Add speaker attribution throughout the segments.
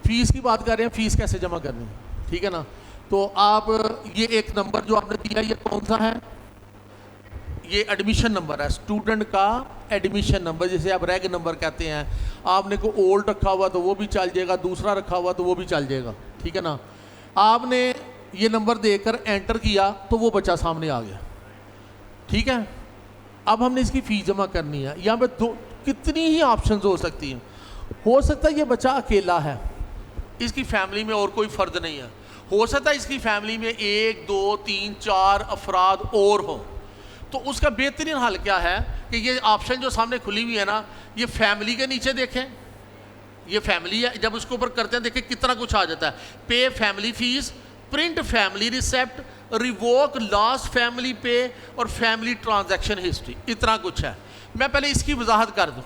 Speaker 1: Fees की बात कर रहे हैं, फीस कैसे जमा करनी है, ठीक है ना। तो आप ये एक नंबर जो आपने दिया ये कौन सा है, ये एडमिशन नंबर है, स्टूडेंट का एडमिशन नंबर, जिसे आप रैग नंबर कहते हैं। आपने को ओल्ड रखा हुआ तो वो भी चल जाएगा, दूसरा रखा हुआ तो वो भी चल जाएगा, ठीक है ना। आपने ये नंबर देकर एंटर किया तो वो बच्चा सामने आ गया, ठीक है। अब हमने इसकी फ़ीस जमा करनी है। यहाँ पे दो कितनी ही ऑप्शंस हो सकती हैं। हो सकता है ये बच्चा अकेला है, इसकी फैमिली में और कोई फ़र्द नहीं है। हो सकता है इसकी फैमिली में 1 2 3 4 अफराद और हों। तो उसका बेहतरीन हल क्या है कि ये ऑप्शन जो सामने खुली हुई है ना, ये फैमिली के नीचे देखें, ये फैमिली है, जब उसके ऊपर करते हैं देखें कितना कुछ आ जाता है। Pay family fees, print family receipt, revoke last family pay और फैमिली ट्रांजैक्शन हिस्ट्री, इतना कुछ है। मैं पहले इसकी वजाहत कर दूं।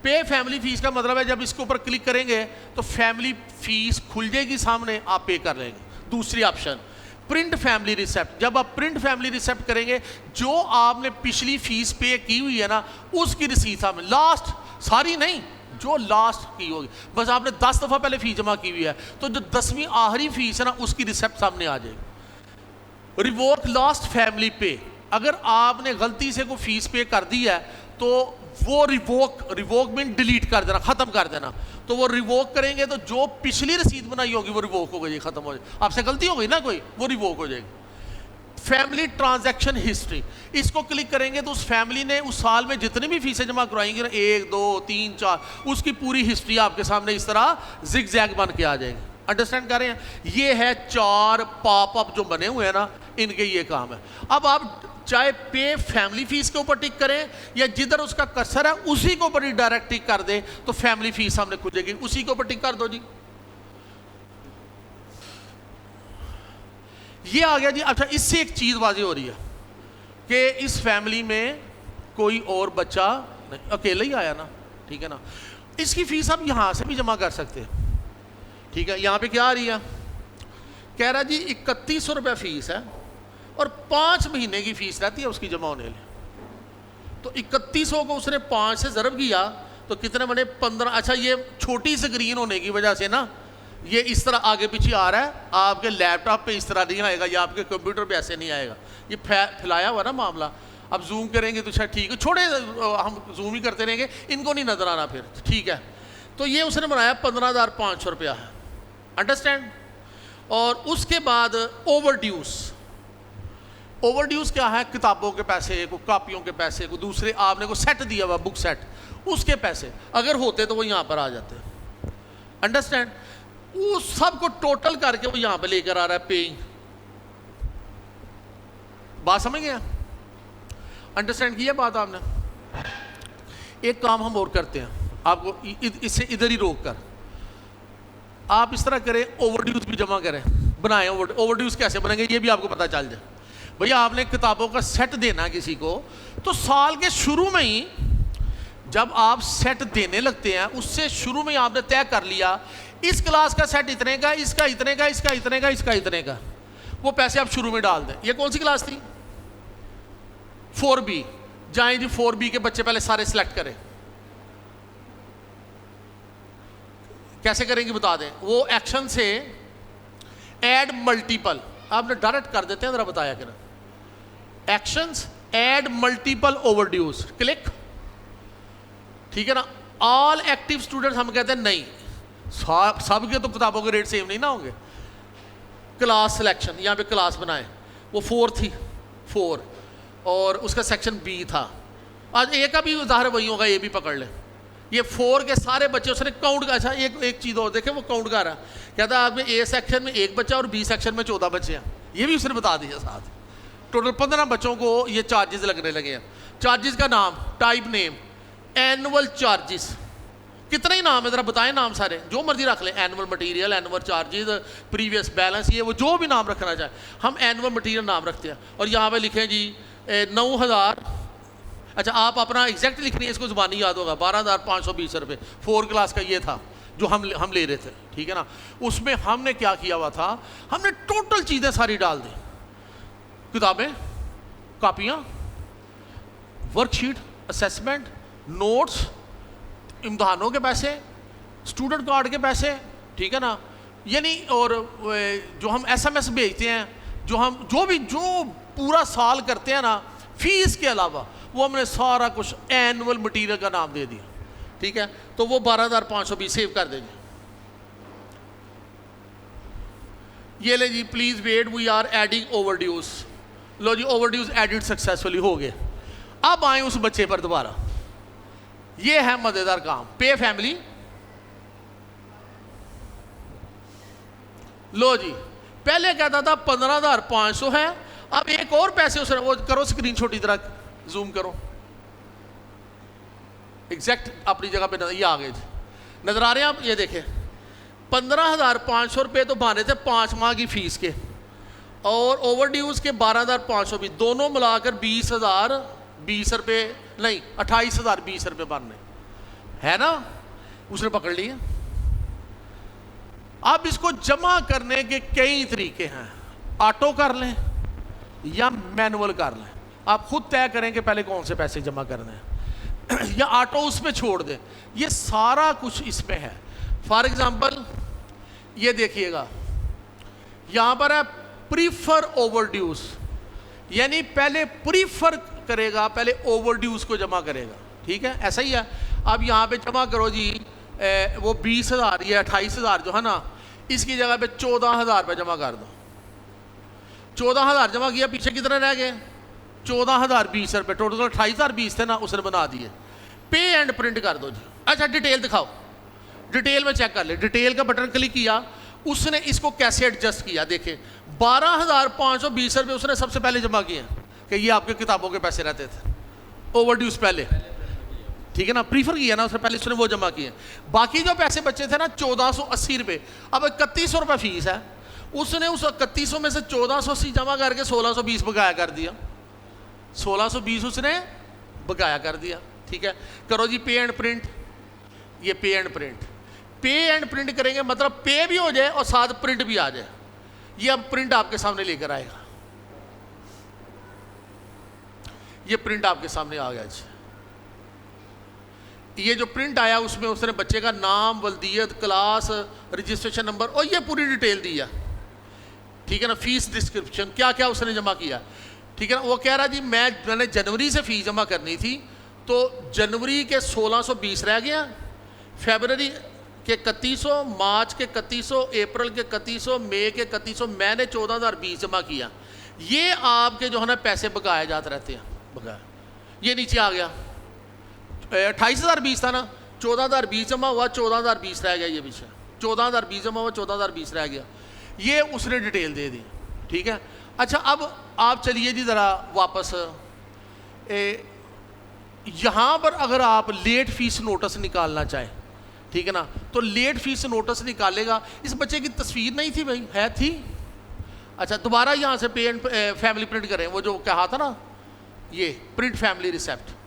Speaker 1: पे फैमिली फीस का मतलब है जब इसके ऊपर क्लिक करेंगे तो फैमिली फीस खुल जाएगी सामने, आप पे कर लेंगे। दूसरी ऑप्शन प्रिंट फैमिली रिसेप्ट, जब आप प्रिंट फैमिली रिसेप्ट करेंगे जो आपने पिछली फीस पे की हुई है ना उसकी रिसीट सामने, लास्ट सारी नहीं, जो लास्ट की होगी, बस आपने 10 दफ़ा पहले फीस जमा की हुई है तो जो 10वीं आखिरी फीस है ना उसकी रिसेप्ट सामने आ जाएगी। रिवोक लास्ट फैमिली पे, अगर आपने गलती से कोई फीस पे कर दी है तो वो रिवोक मीन डिलीट कर देना, ख़त्म कर देना। तो वो रिवोक करेंगे तो जो पिछली रसीद बनाई होगी वो रिवोक हो गई, ख़त्म हो जाएगी। आपसे गलती हो गई ना कोई, वो रिवोक हो जाएगी। फैमिली ट्रांजैक्शन हिस्ट्री, इसको क्लिक करेंगे तो उस फैमिली ने उस साल में जितनी भी फीसें जमा करवाएंगे ना 1 2 3 4, उसकी पूरी हिस्ट्री आपके सामने इस तरह जिग जैग बन के आ जाएगी। अंडरस्टैंड कर रहे हैं? ये है 4 पॉपअप जो बने हुए हैं ना, इनके ये काम है। अब आप चाहे पे फैमिली फीस के ऊपर टिक करें या जिधर उसका कर्सर है उसी के ऊपर ही डायरेक्ट टिक कर दे तो फैमिली फीस सामने खुलेगी, उसी के ऊपर टिक कर दो जी। ये आ गया जी। अच्छा, इससे एक चीज वाज़ेह हो रही है कि इस फैमिली में कोई और बच्चा नहीं, अकेला ही आया ना, ठीक है ना। इसकी फीस आप यहां से भी जमा कर सकते हैं, ठीक है। यहां पे क्या आ रही है, कह रहा जी 3100 रुपये फीस है और 5 महीने की फीस रहती है उसकी जमा होने लिए। तो 3100 को उसने 5 से ज़रब किया तो कितने बने 15। अच्छा, ये छोटी स्क्रीन होने की वजह से ना ये इस तरह आगे पीछे आ रहा है, आपके लैपटॉप पे इस तरह नहीं आएगा या आपके कंप्यूटर पे ऐसे नहीं आएगा, ये फैलाया हुआ ना मामला। अब जूम करेंगे तो शायद ठीक है, छोड़े हम जूम ही करते रहेंगे, इनको नहीं नजर आना फिर, ठीक है। तो ये उसने बनाया 15,500 रुपया है, अंडरस्टैंड। और उसके बाद ओवरड्यूस क्या है, किताबों के पैसे, को कापियों के पैसे, को दूसरे आपने को सेट दिया हुआ बुक सेट, उसके पैसे अगर होते तो वो यहाँ पर आ जाते, अंडरस्टैंड। उस सब को टोटल करके वो यहाँ पे लेकर आ रहा है पेइंग। बात समझ गया, अंडरस्टैंड किया बात आपने। एक काम हम और करते हैं, आपको इससे इधर ही रोक कर आप इस तरह करें, ओवरड्यूस भी जमा करें, बनाएं। ओवरड्यूस कैसे बनेंगे ये भी आपको पता चल जाए। भैया आपने किताबों का सेट देना किसी को, तो साल के शुरू में ही जब आप सेट देने लगते हैं उससे शुरू में ही आपने तय कर लिया इस क्लास का सेट इतने का, इसका इतने का, इसका इतने का, इसका इतने का, वो पैसे आप शुरू में डाल दें। ये कौन सी क्लास थी, 4B। जाएं जी 4B के बच्चे पहले सारे सिलेक्ट करें। कैसे करेंगे बता दें। वो एक्शन से ऐड मल्टीपल आपने डायरेक्ट कर देते हैं, जरा बताया करें। एक्शंस ऐड मल्टीपल ओवरड्यूस, क्लिक, ठीक है ना। ऑल एक्टिव स्टूडेंट्स हम कहते हैं नहीं, सब के तो किताबों के रेट सेम नहीं ना होंगे। क्लास सिलेक्शन, यहाँ पे क्लास बनाए, वो 4 थी, 4 और उसका सेक्शन B था। आज ए का भी उदाहरण वही होगा, ये भी पकड़ ले। ये 4 के सारे बच्चे उसने काउंट का। अच्छा, एक चीज़ और देखे, वो काउंट कर रहा, कहता है आपने A सेक्शन में 1 बच्चा और B सेक्शन में 14 बच्चे हैं, ये भी उसने बता दिया साथ। टोटल 15 बच्चों को ये चार्जेस लगने लगे हैं। चार्जेस का नाम, टाइप नेम, एनुअल चार्जेस, कितने ही नाम है जरा बताएं, नाम सारे जो मर्जी रख लें, annual material, annual charges, previous balance, ये वो जो भी नाम रखना चाहे, हम एनुअल मटेरियल नाम रखते हैं। और यहाँ पे लिखें जी 9,000। अच्छा, आप अपना एग्जैक्ट लिखनी है, इसको ज़ुबानी याद होगा, 12,520 रुपये 4 क्लास का ये था जो हम ले रहे थे, ठीक है ना। उसमें हमने क्या किया हुआ था, हमने टोटल चीज़ें सारी डाल दी, किताबें, कापियाँ, वर्कशीट, असेसमेंट, नोट्स, इम्तहानों के पैसे, स्टूडेंट कार्ड के पैसे, ठीक है ना। यानी और जो हम SMS भेजते हैं, जो पूरा साल करते हैं ना, फीस के अलावा वो हमने सारा कुछ एनुअल मटेरियल का नाम दे दिया, ठीक है। तो वो 12,520 सेव कर देंगे। ये ले जी, please wait we are adding overdues. लो जी, ओवरड्यूज एडिड सक्सेसफुली हो गए। अब आए उस बच्चे पर दोबारा। ये है मजेदार काम, पे फैमिली। लो जी, पहले कहता था 15,500 है, अब एक और पैसे उसने, वो करो स्क्रीन छोटी तरह जूम करो, एग्जैक्ट अपनी जगह पे ये आ गए, नजर आ रहे हैं आप। ये देखें, 15,500 रुपये तो बने थे 5 माह की फीस के, और ओवरड्यूज के 12,500 भी, दोनों मिलाकर 20,020 रुपये, नहीं 28,020 रुपये बनने है ना। उसने पकड़ लिया। अब इसको जमा करने के कई तरीके हैं, ऑटो कर लें या मैनुअल कर लें, आप खुद तय करें कि पहले कौन से पैसे जमा करने हैं या ऑटो उसमें छोड़ दें। ये सारा कुछ इसमें है। फॉर एग्जांपल ये देखिएगा, यहां पर है प्रीफर ओवरड्यूज, यानी पहले प्रीफर करेगा, पहले ओवरड्यूज को जमा करेगा, ठीक है, ऐसा ही है। अब यहां पे जमा करो जी, वो 20,000 या 28,000 जो है ना, इसकी जगह पे 14,000 रुपये जमा कर दो। 14,000 जमा किया, पीछे कितने रह गए? 14,020 रुपये, टोटल 28,020 थे ना, उसने बना दिए। पे एंड प्रिंट कर दो जी। अच्छा, डिटेल दिखाओ, डिटेल में चेक कर ले। डिटेल का बटन क्लिक किया, उसने इसको कैसे एडजस्ट किया, देखें 12,520 रुपये उसने सबसे पहले जमा किए कि ये आपके किताबों के पैसे रहते थे, ओवरड्यूज पहले, ठीक है ना, प्रीफर किया ना उसने पहले, उसने वो जमा किए। बाकी जो पैसे बचे थे ना 1,480 रुपये, अब 3,100 रुपये फीस है, उसने उस 3,100 में से 1,480 जमा करके 1,620 बकाया कर दिया, 1,620 उसने बकाया कर दिया, ठीक है। करो जी पे एंड प्रिंट। ये पे एंड प्रिंट, पे एंड प्रिंट करेंगे मतलब पे भी हो जाए और साथ प्रिंट भी आ जाए। ये अब प्रिंट आपके सामने लेकर आएगा, ये प्रिंट आपके सामने आ गया जी। ये जो प्रिंट आया उसमें उसने बच्चे का नाम, वल्दियत, क्लास, रजिस्ट्रेशन नंबर और ये पूरी डिटेल दी है, ठीक है ना। फीस डिस्क्रिप्शन, क्या क्या उसने जमा किया, ठीक है ना। वो कह रहा जी मैंने जनवरी से फीस जमा करनी थी, तो जनवरी के 1,620 रह गया, फरवरी के 3,100, मार्च के 3,100, अप्रैल के 3,100, मई के 3,100, मैंने 14,020 जमा किया। ये आपके जो है ना पैसे बकाए जाते रहते हैं, बकाया। ये नीचे आ गया, 28,020 था ना, 14,020 जमा हुआ, 14,020 रह गया, ये पीछे 14,020 जमा हुआ, 14,020 रह गया। ये उसने डिटेल दे दी, ठीक है। अच्छा, अब आप चलिए जी ज़रा वापस, यहाँ पर अगर आप लेट फीस नोटिस निकालना चाहें, ठीक है ना, तो लेट फीस नोटिस निकालेगा। इस बच्चे की तस्वीर नहीं थी भाई, है थी। अच्छा, दोबारा यहाँ से पे एंड फैमिली प्रिंट करें, वो जो कहा था ना, ये प्रिंट फैमिली रिसेप्ट।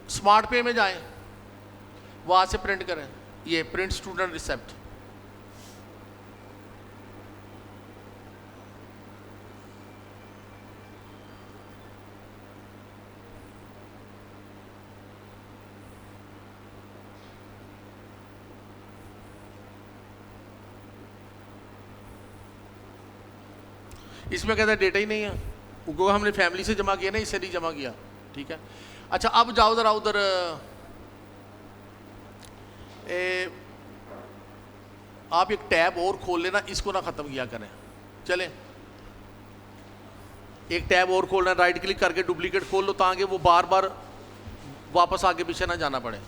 Speaker 1: स्मार्ट पे में जाएं, वहां से प्रिंट करें, ये प्रिंट स्टूडेंट रिसेप्ट। इसमें कहता है डेटा ही नहीं है, क्योंकि हमने फैमिली से जमा किया ना, इससे नहीं जमा किया, ठीक है। अच्छा, अब जाओ जरा उधर, आप एक टैब और खोल लेना, इसको ना ख़त्म किया करें। चलें, एक टैब और खोलना, राइट क्लिक करके डुप्लीकेट खोल लो, ताकि वो बार बार वापस आगे पीछे ना जाना पड़े।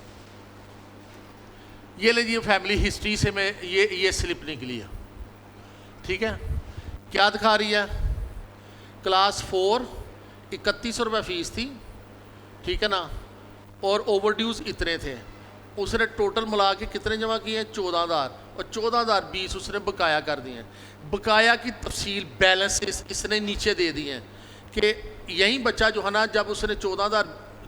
Speaker 1: ये लीजिए फैमिली हिस्ट्री से मैं ये स्लिप निकली है, ठीक है। क्या दिखा रही है? क्लास 4 3100 रुपये फ़ीस थी, ठीक है ना, और ओवरड्यूज इतने थे। उसने टोटल मिला के कितने जमा किए? 14,000, और 14,020 उसने बकाया कर दिए। बकाया की तफसील बैलेंसेस इसने नीचे दे दिए हैं कि यही बच्चा जो है ना, जब उसने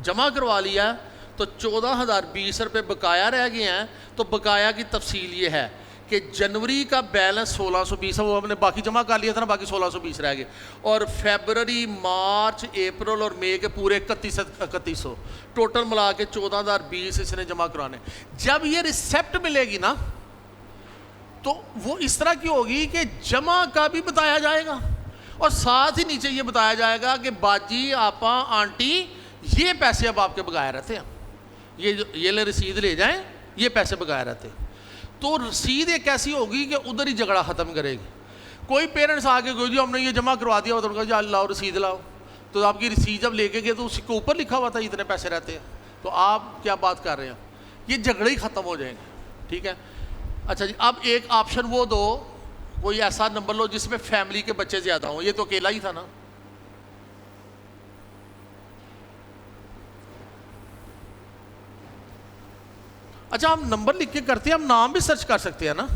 Speaker 1: जमा करवा लिया तो 14,020 रुपये बकाया रह गए हैं। तो बकाया की तफसील ये है कि जनवरी का बैलेंस 1620 है, वो हमने बाकी जमा कर लिया था ना, बाकी 1620 रह गए। और फरवरी, मार्च, अप्रैल और मई के पूरे 3100 टोटल मिला के 14,020 इसने जमा कराने। जब ये रिसेप्ट मिलेगी ना तो वो इस तरह की होगी कि जमा का भी बताया जाएगा और साथ ही नीचे ये बताया जाएगा कि बाजी, आपा, आंटी, ये पैसे अब आपके बकाया रहते हैं, ये ले रसीद ले जाएं, ये पैसे बकाया रहते हैं। तो रसीद एक ऐसी होगी कि उधर ही झगड़ा ख़त्म करेगी। कोई पेरेंट्स आके कोई जी हमने ये जमा करवा दिया, तो उनका जी लाओ रसीद लाओ, तो आपकी रसीद जब लेके गए तो उसके ऊपर लिखा हुआ था इतने पैसे रहते हैं। तो आप क्या बात कर रहे हैं, ये झगड़े ही ख़त्म हो जाएंगे। ठीक है, अच्छा जी, अब एक ऑप्शन वो दो, कोई ऐसा नंबर लो जिसमें फैमिली के बच्चे ज़्यादा हों। ये तो अकेला ही था ना। अच्छा, हम नंबर लिख के करते हैं, हम नाम भी सर्च कर सकते हैं ना।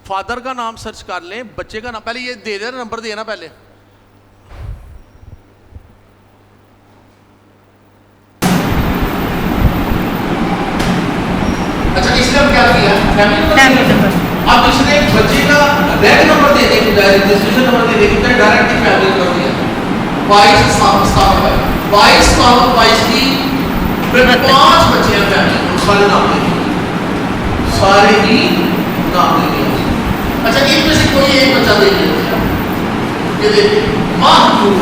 Speaker 1: फादर का नाम सर्च कर लें, बच्चे का नाम, पहले ये दे देना, नंबर देना पहले। अच्छा, इसने हम क्या किया, फैमिली नंबर। अब इसने बच्चे का रेड नंबर देने की बजाय, रजिस्ट्रेशन नंबर देने की बजाय डायरेक्टली फैमिली नंबर दिया। 22 की 5 बच्चे हैं फैमिली, सारे नाम देंगे, सारे ही नाम देंगे। अच्छा, इनमें से कोई एक बच्चा देख लेते हैं, ये देखिए महमूद।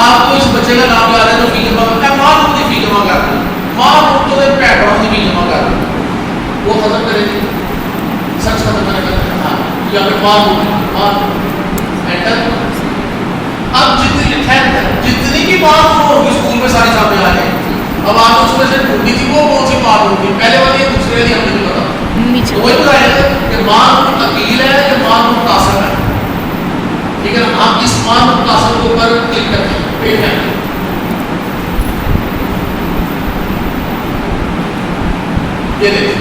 Speaker 1: आपको इस बच्चे का नाम याद है जो फी जमा करता है, महमूद की फी जमा करता है, महमूद तो पैटर्न की फी जमा करता है, वो खत्म करेंगे, सर्च खत्म करेंगे। हाँ, यहाँ पे महमूद एंटर। अब जितनी भी बात होगी स्कूल में सारी सामने आ जाएगी। अब आप उसमें से ढूंढी थी वो कौन सी बात होगी, पहले वाली है, दूसरे वाली हमें नहीं पता। तो वही बताएगा कि मान अकील है या मान मुतासिर है। ठीक है ना, आप इस मान मुतासिर के ऊपर क्लिक करते हैं, पेज है। ये देखिए,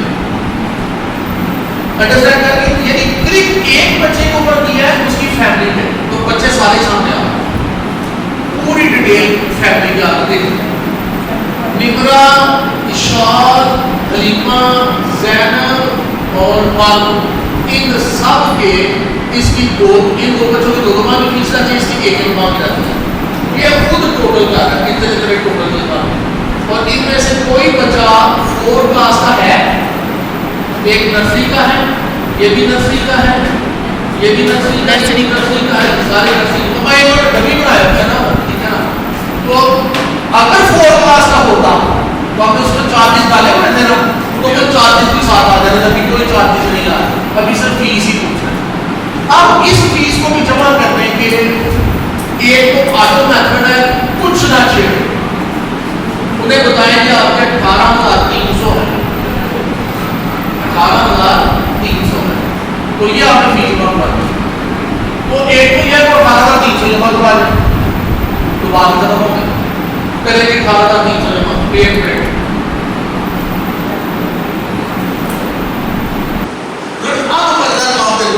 Speaker 1: अंडरस्टैंड करके, यानी क्लिक एक बच्चे के ऊपर किया है उसकी फैमिली में, तो बच्चे सारे सामने आ पूरी डिटेल फैमिली की आगे देखिए। निमरा, इशार, हलीमा, ज़ैनब और मालूम, इन सब के इसकी इन दो बच्चों की 2 माह की फीस रहती है, इसकी 1 माह की रहती है। ये खुद टोटल कर रहा है कितने टोटल देता है। और इनमें से कोई बच्चा 4 क्लास का है, एक नर्सरी का है, ये भी नर्सरी का है, ये भी नर्सरी का है, सारे नर्सरी। तो मैं एक डमी बनाया है ना, ठीक है ना। तो अगर 4 क्लास का होता तो आपने उसमें चार्जेस डाले हुए थे ना, तो वो चार्जेस भी साथ आ जाते थे, कोई चार्जेस नहीं आ रहा, अभी सिर्फ फीस ही पूछ रहे हैं। अब इस फीस को भी जमा करने के एक तो ऑटो मेथड है, कुछ ना छेड़, उन्हें बताएं कि आपके 18,300 है, 18,300 है, तो ये आपने फीस जमा करवा दी। तो एक तो यह 18,300 जमा करवा दें तो बात खत्म हो गई। पहले 18,300 जमा पेड रेट।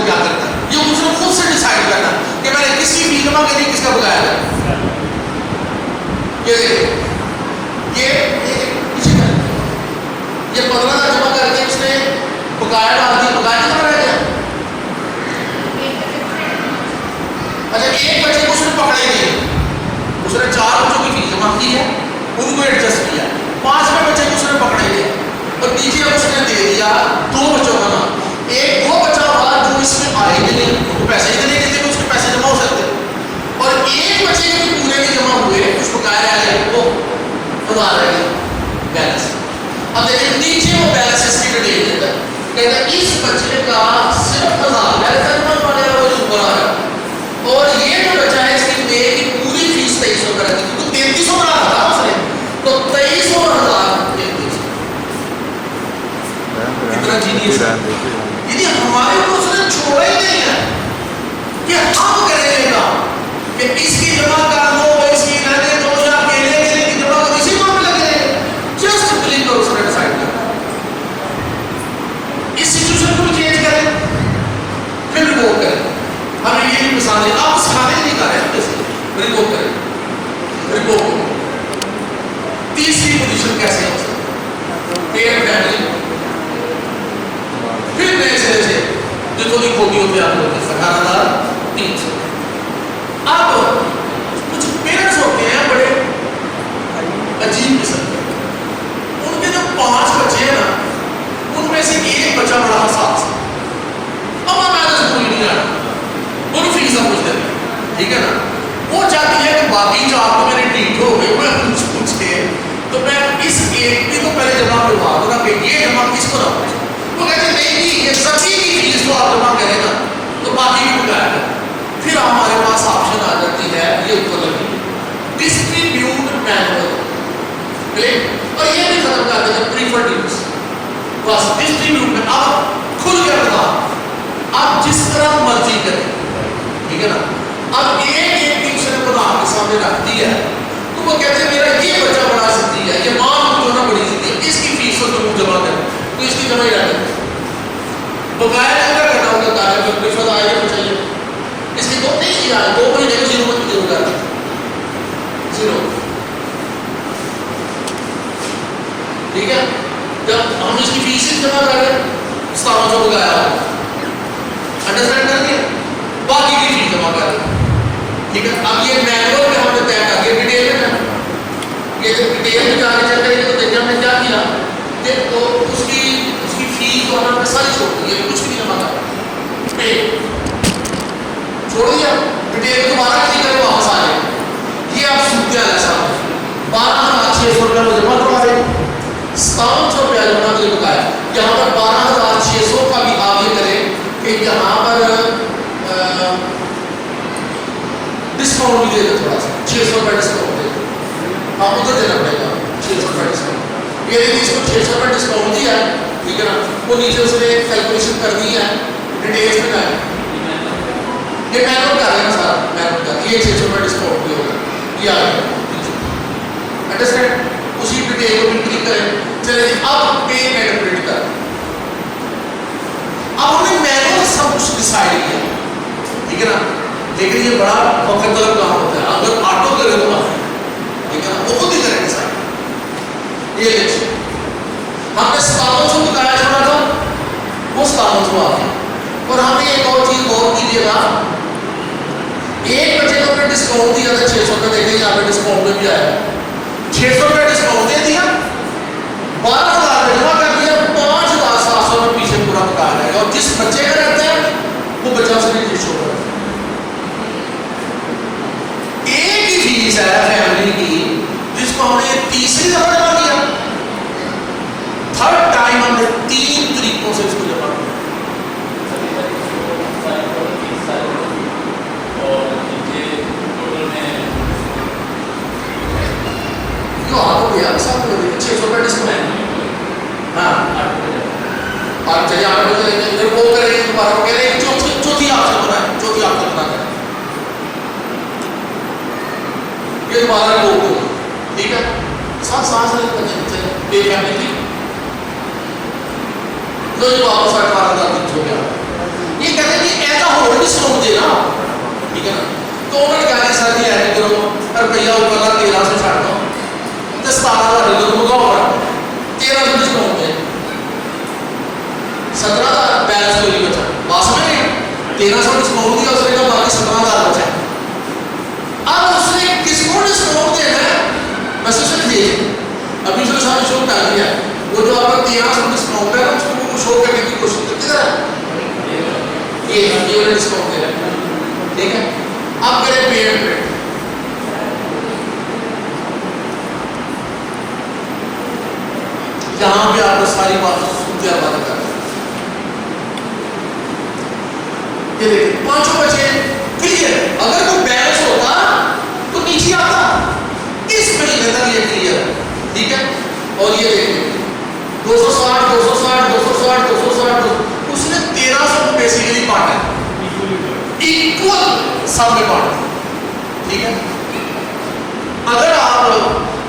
Speaker 1: क्या करता है ये उसने खुद से डिसाइड करना कि मैंने किसकी फी जमा करनी, किसका बकाया है। ये 15,000 जमा करके उसने बकाया डाल दिया, बकाया कितना रह गया। अच्छा, एक बच्चे को उसने पकड़े नहीं, उसने 4 बच्चों की फीस जमा की है, उनको एडजस्ट किया, 5वें बच्चे को उसने पकड़े नहीं और नीचे उसने दे दिया 2 बच्चों का नाम। एक वो बच्चा हुआ जो इसमें आएंगे नहीं, उनको पैसे ही नहीं देते, उसके पैसे जमा हो सकते, और एक बच्चे के पूरे नहीं जमा हुए, कुछ बकाया रह गया, वो बता रहे बैलेंस। अब देखिए नीचे वो बैलेंस इसकी डिटेल देता है, कहता है इस बच्चे का सिर्फ 1000 बैलेंस जमा पड़ेगा, वो ऊपर आ रहा है। और ये जो बच्चा है इसकी मई की पूरी फीस 2300 कर दी, तो 3300 बना था उसने, तो 2300 और 1000 3300। कितना जीनियस है, यदि हमारे को उसने छोड़ा ही नहीं है कि हम करेंगे काम कि इसकी जमा कर दो, इसकी रहने दो, या अकेले की जमा कर, इसी काम में लगे रहेंगे। जस्ट क्लिक करो, उसने डिसाइड कर इस सिचुएशन को चेंज करें, फिर रिवोक करें। हम ये मिसाल है, आप सिखाने नहीं कर रहे हैं, रिवोक करें। 18,300। अब कुछ पेरेंट्स होते हैं बड़े अजीब किस्म के, उनके जो 5 बच्चे हैं ना, उनमें से एक बच्चा बड़ा हसास है, अब मैं तो स्कूल नहीं जाना, उन्हें फीस सब कुछ देते, ठीक है ना। वो चाहती है कि बाकी 4 तो मेरे ठीक हो गए, मैं पूछ के तो मैं इस एक भी तो पहले जमा करवा दूंगा कि ये जमा किसको ना पूछे। वो कहते नहीं जी ये सभी की फीस तो आप जमा करें ना, तो बाकी भी बुलाया। फिर हमारे पास ऑप्शन आ जाती है ये उपलब्धि डिस्ट्रीब्यूट मैनुअल, और ये भी खत्म कर देते प्रीफर्ड यूज, बस डिस्ट्रीब्यूट में अब खुल गया बता, आप जिस तरह मर्जी करें, ठीक है ना। अब एक ट्यूशन बना के सामने रखती है, तो वो कहते हैं मेरा ये बच्चा बड़ा जिद्दी है, ये मां जो ना बड़ी जिद्दी है, इसकी फीस तो तुम जमा करें, तो इसकी जमा ही रहने बकाया क्या करना होगा, ताकि जब रिश्वत आएगी तो चाहिए इसकी तो नहीं किया, 2 महीने की 0 मत देगा 0, ठीक है। जब हम इसकी फीस जमा कर रहे हैं 1700 बुलाया, अंडरस्टैंड कर लिया, बाकी की फीस जमा कर रहे हैं, ठीक है। अब ये मैनुअल में हमने तय कर दिया, डिटेल में ये जब डिटेल में जाके चेक करेंगे तो देखिए हमने क्या किया, तो उसकी फीस और हमने सारी छोड़ दी, ये कुछ भी जमा कर पे छोड़ दिया, डिटेल में दोबारा क्लिक करें वापस आ जाए, ये आप सूत्र है साहब 12,600 रुपये में जमा करवा रहे हैं, 700 रुपया जमा के लिए बताया। यहाँ पर 12,600 का भी आप ये करें कि यहाँ पर डिस्काउंट भी दे दो, थोड़ा सा 600 रुपये डिस्काउंट दे दो, आप उधर देना पड़ेगा 600 रुपये डिस्काउंट। ये देखिए इसको 600 रुपये डिस्काउंट दिया है, ठीक है ना, वो नीचे उसने कैलकुलेशन कर दी है, डिटेल्स में आए, ये मैनुअल कर रहे हैं सारा, मैनुअल कर ये 600 रुपये डिस्काउंट भी होगा, ये आ गया, अंडरस्टैंड। उसी डिटेल को भी क्लिक करें, चले अब पेमेंट प्रिंट कर, अब हमने मैनुअल सब कुछ डिसाइड किया, ठीक है ना। लेकिन ये बड़ा वक्त तलब काम होता है, अगर ऑटो करे तो ठीक है ना, वो खुद ही करें डिसाइड। ये देखिए हमने 1700 बताया छोड़ा था, वो 1700 आ गया। और हमने एक और चीज गौर कीजिएगा, एक बच्चे को हमने डिस्काउंट दिया था 600 रुपये, देखिए यहाँ पे डिस्काउंट में भी आया 600 रुपये डिस्काउंट दे दिया, 12,000 जमा कर दिया, 5,700 रुपये पीछे पूरा बता रहेगा, और जिस बच्चे का रहता है वो बच्चा उसने शो कर, एक ही फीस है फैमिली की, जिसको हमने तीसरी दफा जमा किया, थर्ड टाइम हमने 3 तरीकों से इसको जमा किया। आपको भैया सब 600 रुपये डिस्काउंट, हाँ और चलिए 8 बजे लेंगे, फिर वो करेंगे दोबारा, कह रहे हैं चौथी आपसे बनाए, चौथी आपसे बना करें, ये दोबारा वो होगा, ठीक है। साथ पे फैमिली थी, तो ये वापस 18,000 हो गया। ये कहते हैं कि ऐसा होल्ड डिस्काउंट देना, ठीक है ना। तो उन्होंने कहा कि सर जी ऐसे करो, रुपया ऊपर 13 से छाड़ दो, 17,000 तो मुकाओ, 1300 डिस्काउंट है, 17,000 बैलेंस कोई नहीं बचा, बात समझ रहे हैं। 1300 डिस्काउंट दिया उसने, कहा बाकी 17,000 बचा। अब उसने किसको डिस्काउंट देना है, मैसेज भेज, अभी उसने साथ शो कर दिया, वो जो आपका 1300 डिस्काउंट है उसको वो शो करने की कोशिश करती है, ये वाला डिस्काउंट दे रहा है, ठीक है। अब करें पेमेंट, यहाँ पे आपने सारी बात कर, ये देखिए 5 बचे क्लियर, अगर कोई बैलेंस होता तो नीचे आता, इस महीने तक ये क्लियर, ठीक है। और ये देखिए 260 260 260 260 उसने 1300 को बेसिकली बांटा, इक्वल सब में बांटा, ठीक है। अगर आप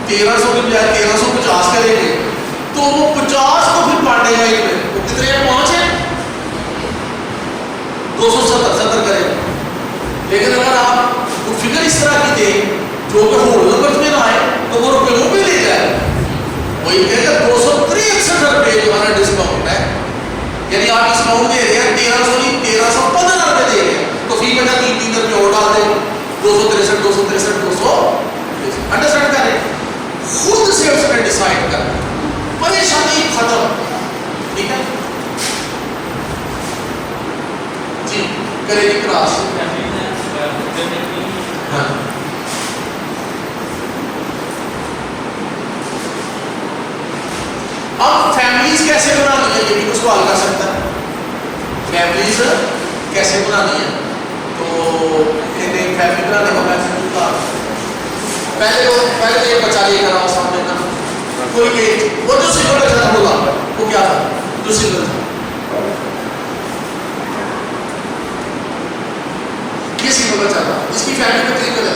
Speaker 1: 1300 की बजाय 1350 करेंगे तो वो 50 को फिर बांटेगा एक में, वो कितने हैं, 5 है, 270 करेगा। लेकिन अगर आप वो फिगर इस तरह की दे जो कि होल नंबर में ना आए तो वो रुपये वो भी ले जाए, वही कहेगा 263 रुपये जो हमारा डिस्काउंट है, यानी आप डिस्काउंट दे रहे हैं 1300 नहीं 1315 की वजह 3 रुपये और डाल दे, 263 263 200, अंडरस्टैंड कर रहे, खुद से उसने डिसाइड कर, परेशानी खत्म। ठीक है जी, करेगी क्रॉस। हाँ अब फैमिलीज कैसे बनानी है, ये भी कुछ सवाल कर सकता है, फैमिलीज कैसे बनानी है। तो फैमिली बनाने का मैं पहले एक बच्चा लेकर आओ सामने ना, कोई वो जो सिंगल बच्चा था बोला, वो क्या था जो सिंगल था, ये सिंगल बच्चा था, इसकी फैमिली में तरीका था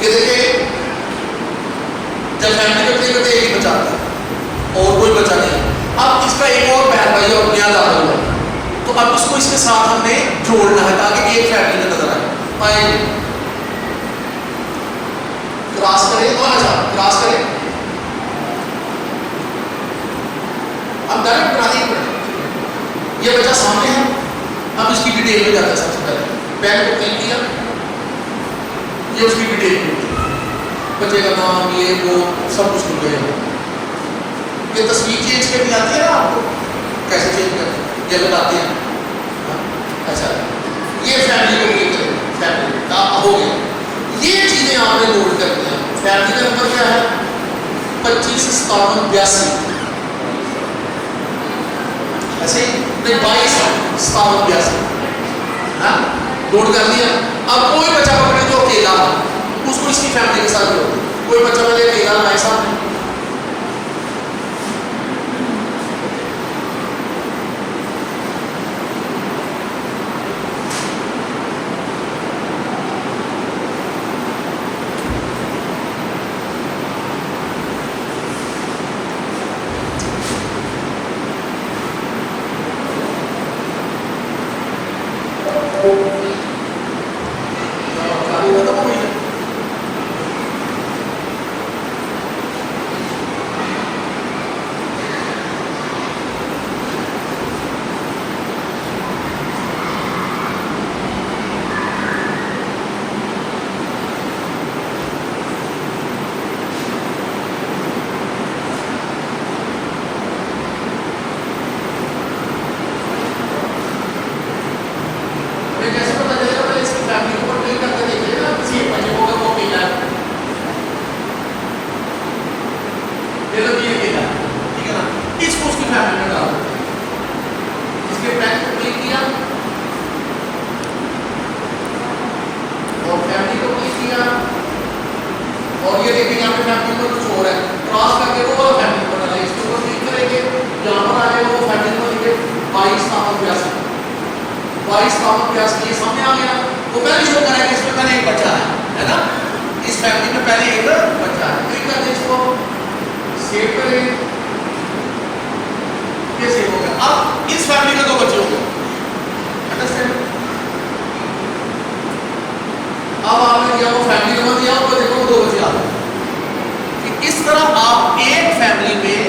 Speaker 1: ये देखिए, जब फैमिली में तरीका एक ही बच्चा था और कोई बच्चा नहीं, अब इसका एक और बहन भाई और नया दादा हुआ, तो अब इसको इसके साथ हमने जोड़ना है ताकि एक फैमिली में नजर आए। क्रॉस करें तो अच्छा क्रॉस करें, अब डायरेक्ट बना दी, ये बच्चा सामने है, अब इसकी डिटेल में जाता है। सबसे पहले पहले को क्लिक किया, ये उसकी डिटेल, बच्चे का नाम ये वो सब कुछ मिल गया। ये तस्वीर चेंज करनी आती है ना आपको, कैसे चेंज करते हैं ये बताते हैं। अच्छा ये फैमिली को क्लिक करें, फैमिली का हो गया, ये चीजें आपने नोट करनी है। फैमिली का नंबर क्या है 25 57 82, ऐसे ही 22 57 82, हाँ नोट कर लिया। अब कोई बच्चा पकड़े जो अकेला, उसको इसकी फैमिली के साथ जोड़, कोई बच्चा पहले अकेला हमारे सामने, और ये देखिए यहाँ पे फैमिली नंबर कुछ और है, क्रॉस करके वो वाला फैमिली नंबर डालेंगे, इसके ऊपर क्लिक करेंगे, यहाँ पर आ जाएगा वो फैमिली नंबर लिखे 22 57 82 ये सामने आ गया। वो पहले शो करेगा कि इसमें पहले एक बच्चा है ना, इस फैमिली में पहले एक बच्चा है, क्लिक कर दें इसको, सेव करें, ये सेव हो गया। अब इस फैमिली में 2 बच्चे हो गए, अंडरस्टैंड। अब आपने दिया वो फैमिली नंबर दिया, उसको देखो 2 बच्चे आ गए। इस तरह आप एक फैमिली में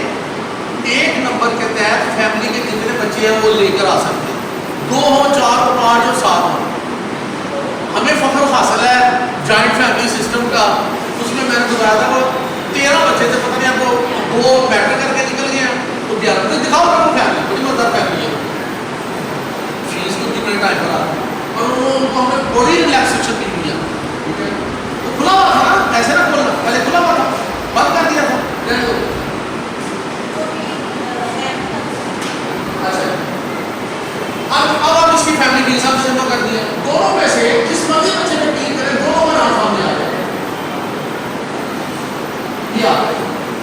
Speaker 1: एक नंबर के तहत फैमिली के जितने बच्चे हैं वो लेकर आ सकते हैं, 2 हो 4 हो 5 हो 7 हो। हमें फख्र हासिल है जॉइंट फैमिली सिस्टम का, उसमें मैंने बताया था वो 13 बच्चे थे, पता नहीं आपको 2 बैटर करके निकल गए, तो 11 तो दिखाओ आपको फैमिली बड़ी मजेदार फैमिली है, फीस को कितने टाइम पर आता और उनको हमने बड़ी रिलैक्सेशन दी हुई है, ठीक है। तो खुला हुआ था ना, ऐसे ना खोलना, पहले खुला हुआ था, बंद कर दिया था, अच्छा। अब आप इसकी फैमिली के हिसाब से कर दिया, दोनों में से जिस मर्जी बच्चे में क्लिक करें दोनों का नाम सामने आ जाए।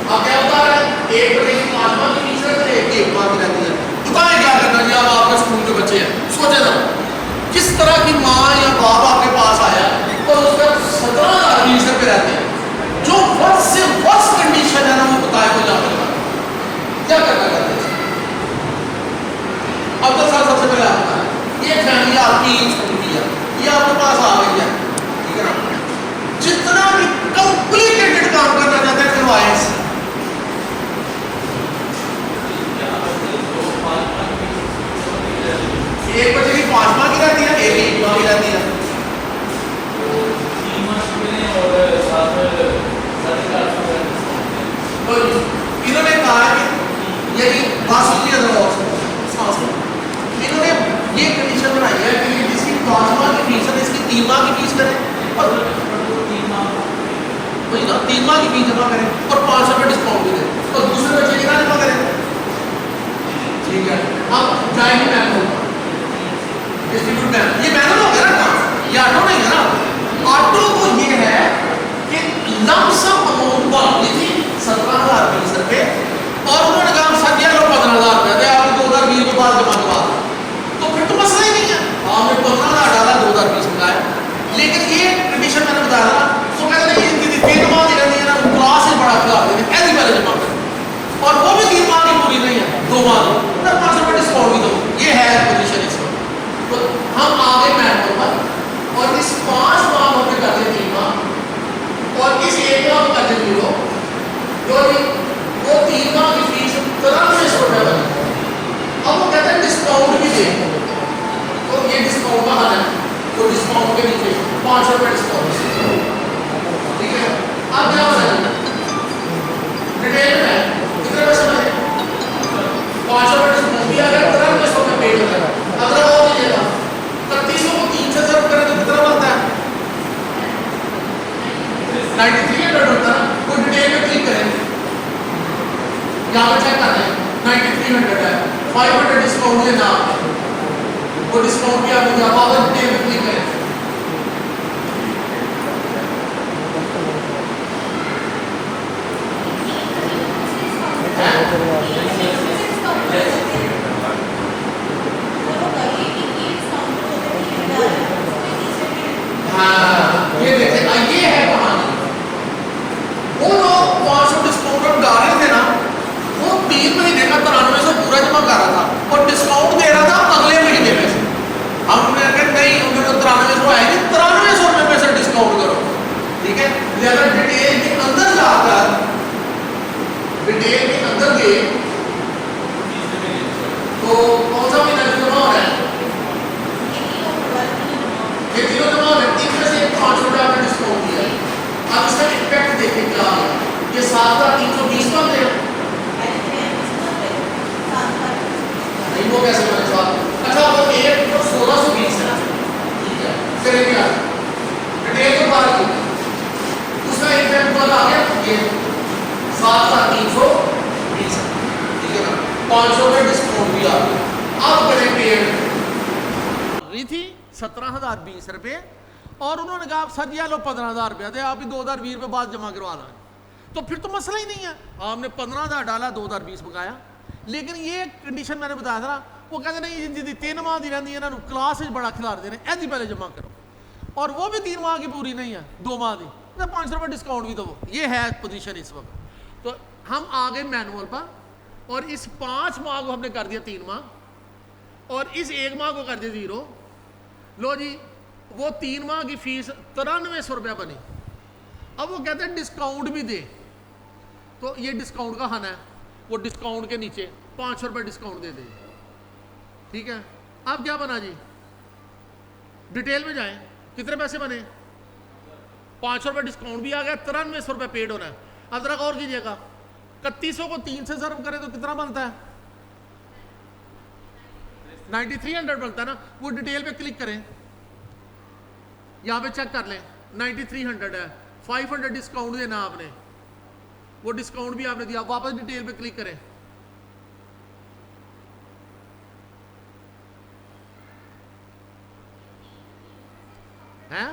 Speaker 1: अब क्या होता है, एक बच्चे की 5 माह की फीस रहती है, एक माह की रहती है, बताएं क्या करना है। अब आपके स्कूल के बच्चे हैं, सोचे ना किस तरह की माँ या बाप आपके पास आया और उसका 17,000 फीस पे रहते हैं, जो वर्ष से वर्ष कंडीशन है ना वो बताए को जाकर क्या करना है। अब तो सर सबसे पहले आपका ये फैमिली आपकी स्कूल की है, ये आपके पास आ गई है, ठीक है ना। जितना भी कॉम्प्लिकेटेड काम करना चाहते हैं करवाएं इससे। एक बच्चे की 5 महीना 3 माह की फीस जमा करें और 500 रुपये डिस्काउंट भी दें, तो दूसरे बच्चे कितना जमा करें? ठीक है, अब जाएंगे मैनुअल डिस्ट्रीब्यूट मैनुअल, ये मैनुअल हो गया ना काम, ये ऑटो नहीं है ना। ऑटो को ये है कि लमसम अमाउंट बांधी थी 17,020 रुपये और उन्होंने कहा सर ये लो 15,000 रुपये दे, आप 2020 के बाद जमा करवा, तो फिर तो मसला ही नहीं है, आपने 15,000 डाला 2020 में आया। लेकिन ये कंडीशन मैंने बताया ना, तो कहते हैं इनकी 3 माह की रहती है ना, क्लास से बड़ा खिला देंगे ऐसी पहले जमा करें, और वो भी 3 माह की पूरी नहीं है, 2 माह की, तो 500 रुपये डिस्काउंट भी दो। ये है पोजीशन इसमें। तो हम आगे मैनुअल पर और इस 5 माह में कर दें 3 माह और इस 1 माह में कर दें 0, जो वो 3 माह की फीस 9300 रुपये बनी। अब वो कहते हैं डिस्काउंट भी दे, तो ये डिस्काउंट का हाल है, तो डिस्काउंट के नीचे 500 रुपये डिस्काउंट, ठीक है। अब क्या बताएंगे डिटेल में कितने पैसे बने? 500 रुपये डिस्काउंट दिया गया, 9300 रुपये पेड हो गया। अगर वो दीजिएगा 3100 को 3 से ज़रूर करें तो कितना बनता है? 9300 बनता है। वो डिटेल में क्लिक करें, यहाँ पे चेक कर लें 9300 है, 500 डिस्काउंट लेना आपने, वो डिस्काउंट भी आपने दिया, वापस डिटेल में क्लिक करें, ये देखिए ये है कहानी। वो जो 500 डिस्काउंट हम डाल रहे थे ना, वो 3 महीने का 9300 पूरा जमा कर रहा था और डिस्काउंट दे रहा था अगले महीने में से। हमने कहा नहीं, उन्होंने 9300 आए नहीं, 9300 रुपये में से डिस्काउंट करो, ठीक है। लिहाजा डिटेल के अंदर जाकर, डिटेल के अंदर गए तो कौन सा महीना जमा हो रहा है? ये तीनों जमा हो रहे हैं, 3 में से 500 रुपये आपने डिस्काउंट दिया है। अब इसका इम्पैक्ट देखें क्या आ गया, ये 7,320 बन गया, नहीं वो कैसे बने साथ? अच्छा वो 1 तो 1620 है, ठीक है, करेंगे आप डिटेल को बाहर की, उसका इम्पैक्ट बन आ गया ये 7,320, ठीक है ना, 500 रुपये डिस्काउंट भी आ गया। अब करें पेड रही थी 17,020 रुपये और उन्होंने कहा आप सर लो 15,000 रुपया दे, आप ही 2020 रुपये बाद जमा करवा देंगे, तो फिर तो मसला ही नहीं है, आपने 15,000 डाला 2020 मंगाया। लेकिन ये कंडीशन मैंने बताया था ना, वो कहते नहीं जी 3 माह की रहती है ना, क्लास बड़ा खिलार देने ऐसी पहले जमा करो, और वो भी 3 माह की पूरी नहीं है, 2 माह की, तो 500 रुपये डिस्काउंट भी दो। ये है पोजीशन इस वक्त। तो हम आ गए मैनुअल पर और इस 5 माह को हमने कर दिया 3 माह और इस 1 माह को कर दिया 0। लो जी वो 3 माह की फीस 9300 रुपया बनी। अब वो कहते हैं डिस्काउंट भी दे, तो ये डिस्काउंट का खाना है, वो डिस्काउंट के नीचे 500 रुपये डिस्काउंट दे दे, ठीक है। अब क्या बना जी, डिटेल में जाएं, कितने पैसे बने? 500 रुपये डिस्काउंट भी आ गया, 9300 रुपये पेड होना है। अब जरा और कीजिएगा, 3100 को 3 से ज़रब करें तो कितना बनता है? 9300 बनता है ना। वो डिटेल पे क्लिक करें, यहाँ पे चेक कर लें 9300 है, 500 डिस्काउंट देना आपने, वो डिस्काउंट भी आपने दिया। वापस डिटेल पे क्लिक करें, हैं?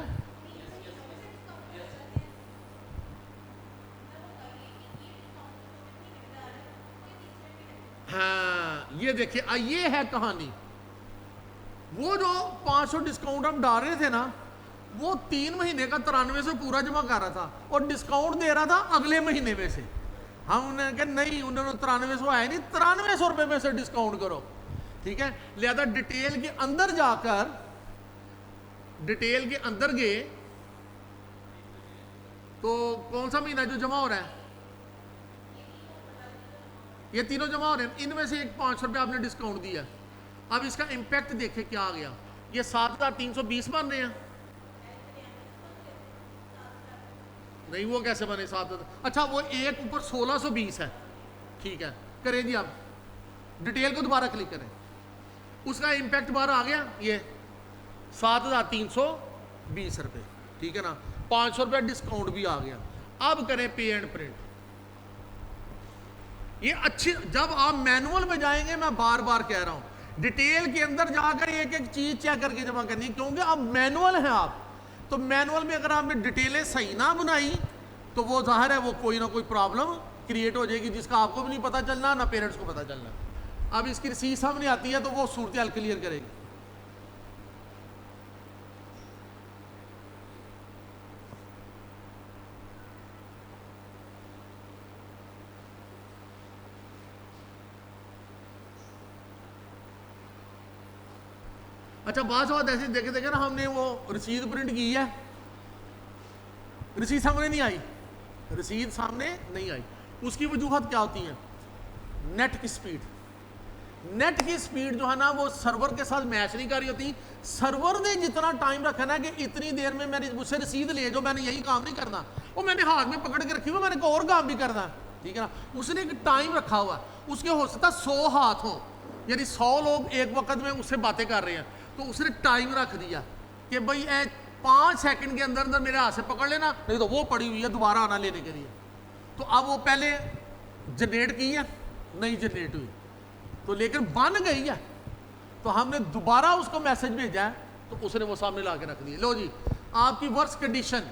Speaker 1: हाँ ये देखिए, ये है कहानी। वो जो 500 डिस्काउंट हम डाल रहे थे ना, वो 3 महीने का 9300 पूरा जमा कर रहा था और डिस्काउंट दे रहा था अगले महीने में से। हमने कहा नहीं, उन्होंने 9300 आए नहीं, 9300 रुपये में से डिस्काउंट करो, ठीक है। लिहाजा डिटेल के अंदर जाकर, डिटेल के अंदर गए तो कौन सा महीना जो जमा हो रहा है? ये तीनों जमा हो रहे हैं, इनमें से एक 500 रुपये आपने डिस्काउंट दिया। अब इसका इम्पैक्ट देखे क्या आ गया, ये 7,320 बन रहे हैं। नहीं वो कैसे बने 7,000? अच्छा वो एक ऊपर 1620 है, ठीक है। करें जी, आप डिटेल को दोबारा क्लिक करें, उसका इम्पैक्ट बाहर आ गया, ये 7,320 रुपये, ठीक है ना। 500 रुपये डिस्काउंट भी आ गया। अब करें पे एंड प्रिंट। ये अच्छी, जब आप मैनुअल में जाएंगे, मैं बार बार कह रहा हूं, डिटेल के अंदर जाकर एक एक चीज चेक करके जमा करनी, क्योंकि अब मैनुअल है आप, तो मैनुअल में अगर आपने डिटेलें सही ना बनाई तो वो जाहिर है वो कोई ना कोई प्रॉब्लम क्रिएट हो जाएगी, जिसका आपको भी नहीं पता चलना, ना पेरेंट्स को पता चलना। अब इसकी रसीद सामने आती है तो वो सूरत हाल क्लियर करेगी। अच्छा, बात ऐसे देखे देखे ना, हमने वो रसीद प्रिंट की है, रसीद सामने नहीं आई, रसीद सामने नहीं आई। उसकी वजूहत क्या होती है? नेट की स्पीड, नेट की स्पीड जो है ना वो सर्वर के साथ मैच नहीं कर रही होती। सर्वर ने जितना टाइम रखा ना कि इतनी देर में मैंने मुझसे रसीद ले जो, मैंने यही काम नहीं करना, वो मैंने हाथ में पकड़ के रखी हुई, मैंने और काम भी करना, ठीक है ना। उसने एक टाइम रखा हुआ, उसके हो सकता 100 हाथ हो, यानी 100 लोग एक वक्त में उससे बातें कर रहे हैं, तो उसने टाइम रख दिया कि भाई 5 सेकंड के अंदर अंदर मेरे हाथ से पकड़ लेना, नहीं तो वो पड़ी हुई है दोबारा आना लेने के लिए। तो अब वो पहले जनरेट की है, नहीं जनरेट हुई, तो लेकिन बन गई है, तो हमने दोबारा उसको मैसेज भेजा है, तो उसने वो सामने ला के रख दिया। लो जी, आपकी वर्स्ट कंडीशन,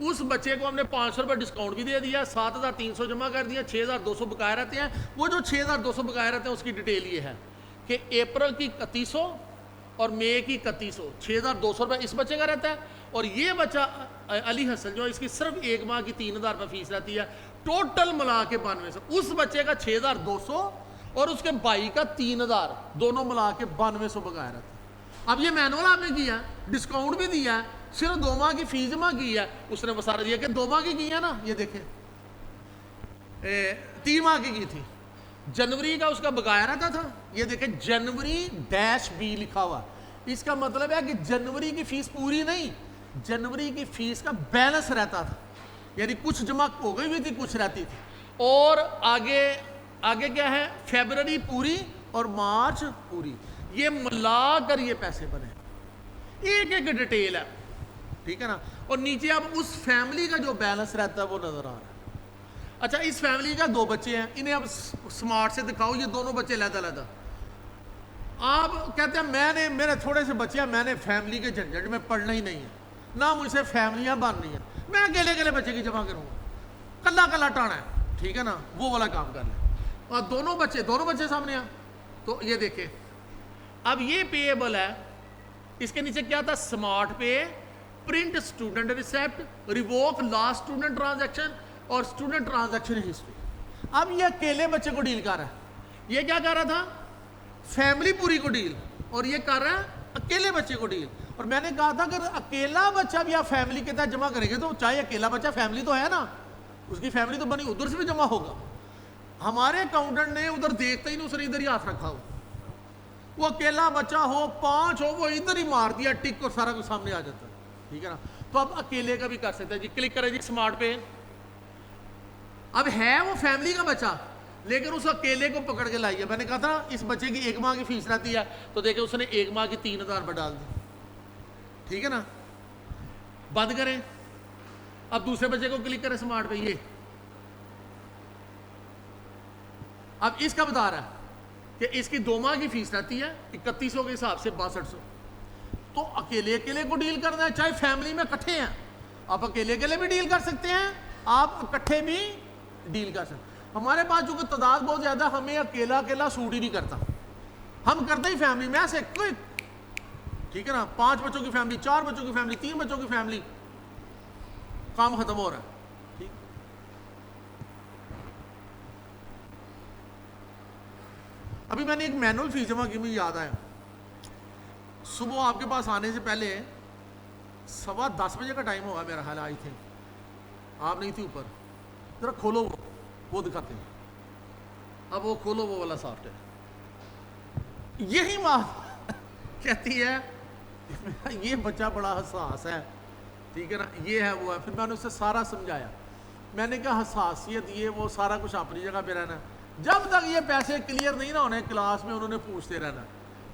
Speaker 1: उस बच्चे को हमने 500 रुपये डिस्काउंट भी दे दिया, 7,300 जमा कर दिया, 6,200 बकाया रहते हैं। वो जो 6,200 बकाया रहते हैं उसकी डिटेल ये है कि अप्रैल की 3100 और मई की 3100, 6,200 रुपये इस बच्चे का रहता है, और ये बच्चा अली हसन जो इसकी सिर्फ 1 माह की 3,000 रुपये फीस रहती है, टोटल मिला के 9200। उस बच्चे का 6,200 और उसके भाई का 3,000, दोनों मिला के 9200 बकाया रहता है। अब ये मैनुअल आपने किया, डिस्काउंट भी दिया है, सिर्फ 2 माह की फीस जमा की है, उसने वो सारा दिया कि 2 माह की है ना, ये देखें 3 माह की थी, जनवरी का उसका बकाया रहता था, ये देखें जनवरी डैश बी लिखा हुआ। इसका मतलब है कि जनवरी की फीस पूरी नहीं, जनवरी की फीस का बैलेंस रहता था, यानी कुछ जमा हो गई हुई थी, कुछ रहती थी। और आगे आगे क्या है, फरवरी पूरी और मार्च पूरी, ये मिलाकर ये पैसे बने, एक एक डिटेल है, ठीक है ना। और नीचे अब उस फैमिली का जो बैलेंस रहता है वो नजर आ रहा है। अच्छा, इस फैमिली का 2 बच्चे हैं, इन्हें अब स्मार्ट से दिखाओ, ये दोनों बच्चे लहदा। आप कहते हैं मेरे थोड़े से बच्चे हैं, मैंने फैमिली के झंझट में पढ़ना ही नहीं है, ना मुझसे फैमिलियां बननी है, मैं अकेले अकेले बच्चे की जमा करूँगा, कल्ला कल्ला टाना है, ठीक है ना, वो वाला काम कर लें। और दोनों बच्चे सामने आ, तो ये देखें, अब ये पेएबल है, इसके नीचे क्या था, smart pay, print student receipt, revoke last student transaction और स्टूडेंट ट्रांजैक्शन हिस्ट्री। अब ये अकेले बच्चे को डील कर रहा है, ये क्या कर रहा था, फैमिली पूरी को डील, और ये कर रहा है अकेले बच्चे को डील। और मैंने कहा था अगर अकेला बच्चा भी आप फैमिली के तहत जमा करेंगे, तो चाहे अकेला बच्चा, फैमिली तो है ना, उसकी फैमिली तो बनी, उधर से भी जमा होगा। हमारे अकाउंटेंट ने उधर देखते ही नहीं, उसने इधर ही हाथ रखा हो, वो अकेला बच्चा हो, 5 हो, वो इधर ही मार दिया टिक और सारा कुछ सामने आ जाता है, ठीक है ना। तो अब अकेले का भी कर सकते हैं जी, क्लिक करें जी स्मार्ट पे। अब है वो फैमिली का बच्चा, लेकिन उस अकेले को पकड़ के लाइए। मैंने कहा था इस बच्चे की 1 माह की फीस रहती है, तो देखिए उसने 1 माह की 3,000 रुपये डाल दी, ठीक है ना। बंद करें, अब दूसरे बच्चे को क्लिक करें स्मार्ट पे, ये अब इसका बता रहा है कि इसकी 2 माह की फीस रहती है 3100 के हिसाब से 6200। तो अकेले अकेले को डील करना है, चाहे फैमिली में इकट्ठे हैं, आप अकेले अकेले भी डील कर सकते हैं, आप इकट्ठे भी डील कर सकते। हमारे पास चूंकि तादाद बहुत ज़्यादा, हमें अकेला अकेला सूट ही नहीं करता, हम करते ही फैमिली में ऐसे क्विक, ठीक है ना। 5 बच्चों की फैमिली, 4 बच्चों की फैमिली, 3 बच्चों की फैमिली, काम खत्म हो रहा है, ठीक। अभी मैंने एक मैनुअल फीस जमा की, मुझे याद आया, सुबह आपके पास आने से पहले 10:15 बजे का टाइम होगा मेरा ख्याल, आई थिंक आप नहीं थी ऊपर, जरा खोलो वो दिखाते हैं। अब वो खोलो, वो वाला सॉफ्टवेयर, यही माँ कहती है ये बच्चा बड़ा हसास है, ठीक है ना, ये है वो है। फिर मैंने उससे सारा समझाया, मैंने कहा हसासियत ये वो सारा कुछ अपनी जगह पे रहना, जब तक ये पैसे क्लियर नहीं ना होने क्लास में उन्होंने पूछते रहना।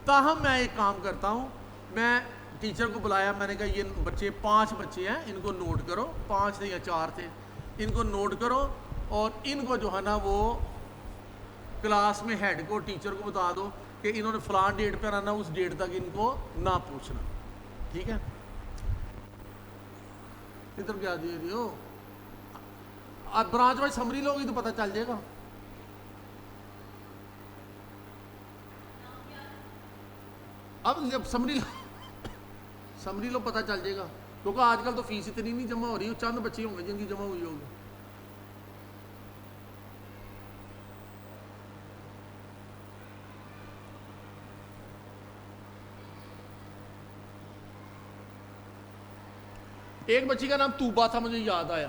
Speaker 1: ताहम मैं एक काम करता हूँ, मैं टीचर को बुलाया, मैंने कहा ये बच्चे 5 बच्चे हैं, इनको नोट करो, 5 थे या 4 थे, इनको नोट करो और इनको जो है ना वो क्लास में हेड को टीचर को बता दो कि इन्होंने फलान डेट पर आना, उस डेट तक इनको ना पूछना, ठीक है। इधर क्या दे रही हो? अब ब्रांच वाइज समरी लोगी तो पता चल जाएगा। अब जब समरी लो पता चल जाएगा, क्योंकि आजकल तो फीस इतनी नहीं जमा हो रही, चंद बच्चे होंगे जिनकी जमा हुई होगी। एक बच्ची का नाम तूबा था, मुझे याद आया।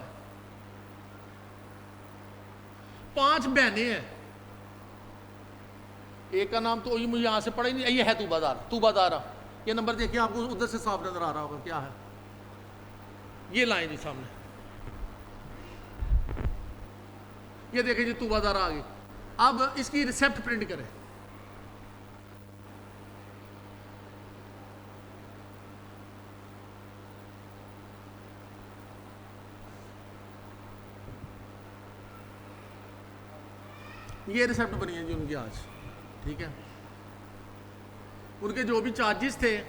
Speaker 1: 5 बहनें हैं, एक का नाम तो ये मुझे यहां से पढ़ा ही नहीं, ये है तूबादारा। ये नंबर देखिए, आपको उधर से साफ नजर आ रहा होगा क्या है, ये लाइन जी सामने, ये देखिए जी तूबादारा आ गई। अब इसकी रिसेप्ट प्रिंट करें। ये रिसेप्ट बनी है जी उनकी आज, ठीक है। उनके जो भी चार्जेस थे,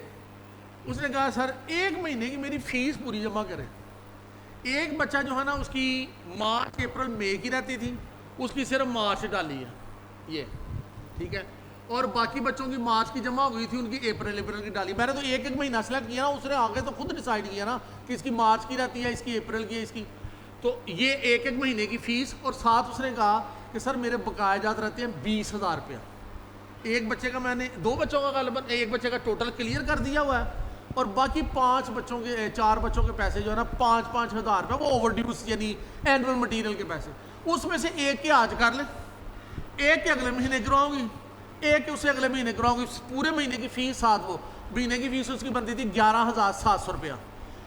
Speaker 1: उसने कहा सर 1 महीने की मेरी फीस पूरी जमा करें। एक बच्चा जो है ना उसकी मार्च अप्रैल मई की रहती थी, उसकी सिर्फ मार्च डाली है ये, ठीक है। और बाकी बच्चों की मार्च की जमा हो गई थी, उनकी अप्रैल की डाली। मैंने तो एक महीना सेलेक्ट किया ना, उसने आगे तो खुद डिसाइड किया ना कि इसकी मार्च की रहती है, इसकी अप्रैल की है, इसकी। तो ये एक महीने की फीस, और साथ उसने कहा कि सर मेरे बकाया जात रहते हैं 20,000 रुपया। एक बच्चे का मैंने 2 बच्चों का गालिबन एक बच्चे का टोटल क्लियर कर दिया हुआ है, और बाकी 4 बच्चों के पैसे जो है ना 5-5 हज़ार रुपये वो ओवरड्यूस यानी एनुअल मटेरियल के पैसे, उसमें से एक के आज कर ले, एक के अगले महीने कराऊंगी, एक के उससे अगले महीने कराऊंगी। पूरे महीने की फीस साथ, वो महीने की फीस उसकी बनती थी 11,700 रुपया,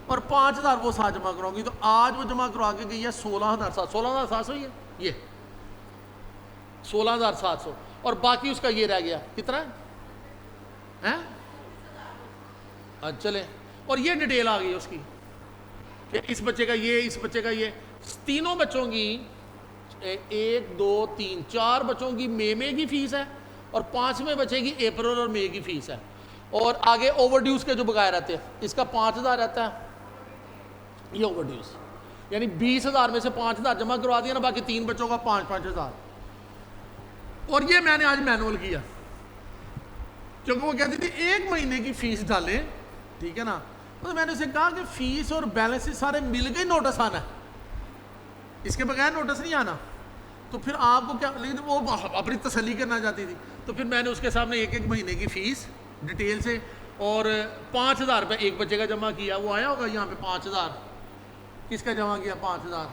Speaker 1: और 5,000 वो साथ जमा कराऊंगी। तो आज वो जमा करवा के गई है 16,700 ही है ये 16,700, और बाकी उसका ये रह गया कितना है? चले, और ये डिटेल आ गई उसकी कि इस बच्चे का ये, इस बच्चे का ये, तीनों बच्चों की 1 2 3 4 बच्चों की मई की फीस है, और 5वें बच्चे की अप्रैल और मई की फीस है। और आगे ओवरड्यूस के जो बकाया रहते हैं, इसका 5,000 रहता है ये ओवरड्यूस, यानी 20,000 में से 5,000 जमा करवा दिया ना, बाकी 3 बच्चों का 5-5 हज़ार। और ये मैंने आज मैनुअल किया, क्योंकि वो कहती थी 1 महीने की फीस डालें, ठीक है ना। तो मैंने उसे कहा कि फीस और बैलेंस सारे मिल गए, नोटिस आना है, इसके बगैर नोटिस नहीं आना। तो फिर आपको क्या, लेकिन वो अपनी तसल्ली करना चाहती थी, तो फिर मैंने उसके सामने 1 महीने की फीस डिटेल से, और 5,000 रुपये एक बच्चे का जमा किया। वो आया होगा यहाँ पे 5,000, किसका जमा किया 5,000?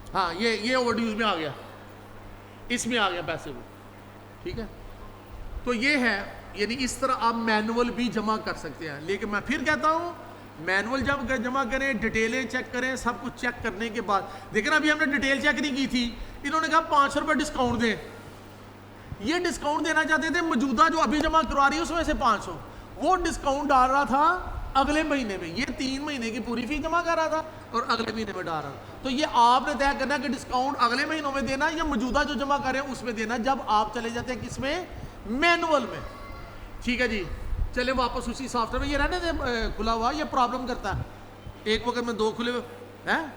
Speaker 1: हाँ, ये ओवरड्यूज में आ गया, इसमें आ गया पैसे वो, ठीक है। तो ये है, यानी इस तरह आप मैनुअल भी जमा कर सकते हैं। लेकिन मैं फिर कहता हूँ, मैनुअल जब जमा करें, डिटेलें चेक करें, सब कुछ चेक करने के बाद देखें। अभी हमने डिटेल चेक नहीं की थी, इन्होंने कहा 500 रुपये डिस्काउंट दें। ये डिस्काउंट देना चाहते थे मौजूदा जो अभी जमा करवा रही है उसमें से 500, वो डिस्काउंट डाल रहा था अगले महीने में। ये 3 महीने की पूरी फीस जमा कर रहा था और अगले महीने में डाल रहा था। तो ये आपने तय करना कि डिस्काउंट अगले महीनों में देना या मौजूदा जो जमा करें उसमें देना, जब आप चले जाते हैं किसमें, मैनुअल में, ठीक है जी। चले वापस उसी सॉफ्टवेयर में, ये रहने दे खुला हुआ, ये प्रॉब्लम करता है। एक वक्त में 2 खुले हुए हैं,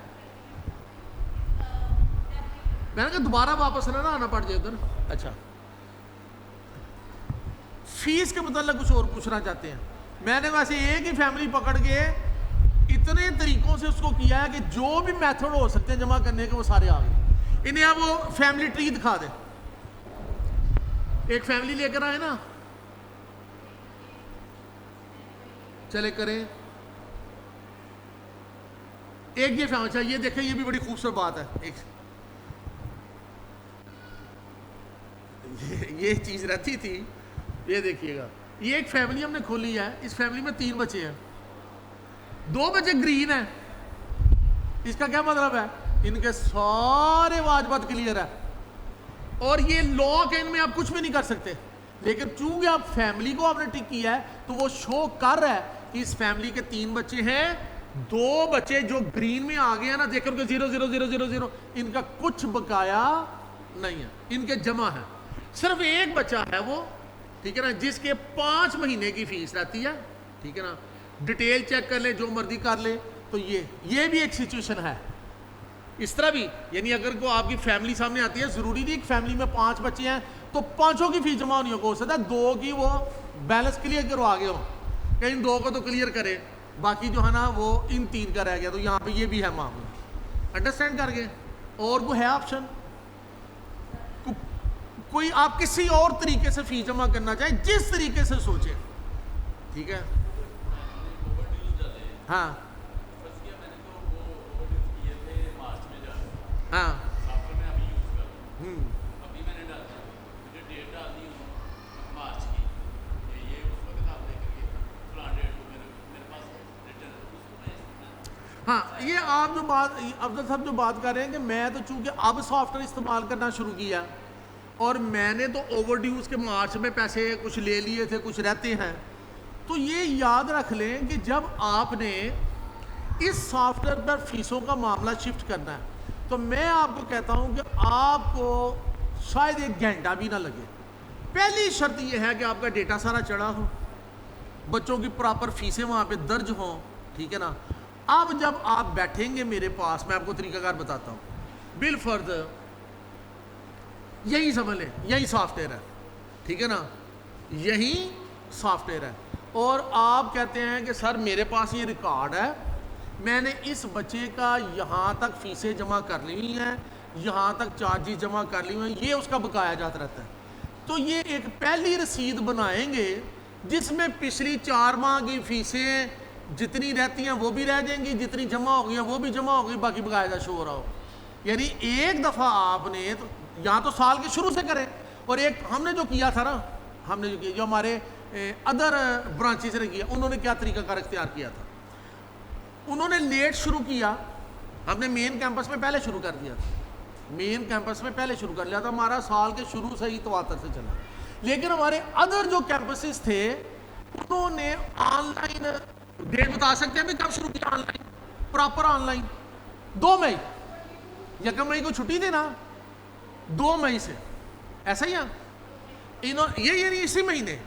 Speaker 1: मैंने कहा दोबारा वापस ना आना पड़ जाए उधर। अच्छा, फीस के मतलब कुछ और पूछना चाहते हैं। मैंने वैसे एक ही फैमिली पकड़ के इतने तरीकों से उसको किया है कि जो भी मेथड हो सकते हैं जमा करने के वो सारे आ गए। इन्हें आप वो फैमिली ट्री दिखा दें, एक फैमिली लेकर आए ना, चले करें एक ये फैमिली। अच्छा, ये देखें, ये भी बड़ी खूबसूरत बात है। एक ये चीज रहती थी, ये देखिएगा, ये एक फैमिली हमने खोली है। इस फैमिली में 3 बच्चे हैं, 2 बच्चे ग्रीन है। इसका क्या मतलब है, इनके सारे वाजबात क्लियर है, और ये लॉक है, इनमें आप कुछ भी नहीं कर सकते। लेकिन चूंकि आप फैमिली को आपने टिक किया है तो वो शो कर रहा है कि इस फैमिली के 3 बच्चे हैं, 2 बच्चे जो ग्रीन में आ गए हैं ना, देखकर के 0 0 0 0 0, इनका कुछ बकाया नहीं है, इनके जमा है। सिर्फ एक बच्चा है वो, ठीक है ना, जिसके 5 महीने की फीस रहती है, ठीक है ना। डिटेल चेक कर ले, जो मर्जी कर ले। तो ये भी एक सिचुएशन है। इस तरह भी, यानी अगर को आपकी फैमिली सामने आती है, जरूरी नहीं कि फैमिली में 5 बच्चे हैं तो 5 की फीस जमा होनी हो सकता है 2 की वो बैलेंस क्लियर करो आगे हो, कहीं 2 को तो क्लियर करे, बाकी जो है ना वो इन 3 का रह गया। तो यहाँ पे ये भी है मामला, अंडरस्टैंड कर गए। और वो है ऑप्शन, कोई आप किसी और तरीके से फीस जमा करना चाहे, जिस तरीके से सोचे, ठीक है। हाँ हाँ हाँ, ये आप जो बात अफजल साहब जो बात कर रहे हैं कि मैं तो चूंकि अब सॉफ्टवेयर इस्तेमाल करना शुरू किया और मैंने तो ओवरड्यूज के मार्च में पैसे कुछ ले लिए थे, कुछ रहते हैं, तो ये याद रख लें कि जब आपने इस सॉफ्टवेयर पर फीसों का मामला शिफ्ट करना है तो मैं आपको कहता हूं कि आपको शायद 1 घंटा भी ना लगे। पहली शर्त यह है कि आपका डेटा सारा चढ़ा हो, बच्चों की प्रॉपर फीसें वहां पे दर्ज हों, ठीक है ना। अब जब आप बैठेंगे मेरे पास, मैं आपको तरीकाकार बताता हूं। बिल फर्ज यही समझ लें, यही सॉफ्टवेयर है, ठीक है ना, यही सॉफ्टवेयर है। और आप कहते हैं कि सर मेरे पास ये रिकॉर्ड है, मैंने इस बच्चे का यहाँ तक फीसें जमा कर ली हुई हैं, यहाँ तक चार्जेस जमा कर ली हुई हैं, ये उसका बकाया जाता रहता है। तो ये एक पहली रसीद बनाएंगे जिसमें पिछली 4 माह की फीसें जितनी रहती हैं वो भी रह जाएंगी, जितनी जमा हो गई हैं वो भी जमा हो गई, बाकी बकायदा शो हो रहा हो। यानी एक दफ़ा आपने तो यहाँ तो साल के शुरू से करें, और एक हमने जो किया था ना, हमने जो किया, जो हमारे अदर ब्रांचेस ने किया, उन्होंने क्या तरीकाकार इख्तियार किया था, उन्होंने लेट शुरू किया, हमने मेन कैंपस में पहले शुरू कर दिया था, मेन कैंपस में पहले शुरू कर लिया था, हमारा साल के शुरू से ही तवातर से चला। लेकिन हमारे अदर जो कैंपसेस थे उन्होंने ऑनलाइन डेट बता सकते हैं कब शुरू किया, ऑनलाइन, प्रॉपर ऑनलाइन 2 मई, 1 मई को छुट्टी देना, 2 मई से ऐसा ही है। इन्होंने ये यानी इसी महीने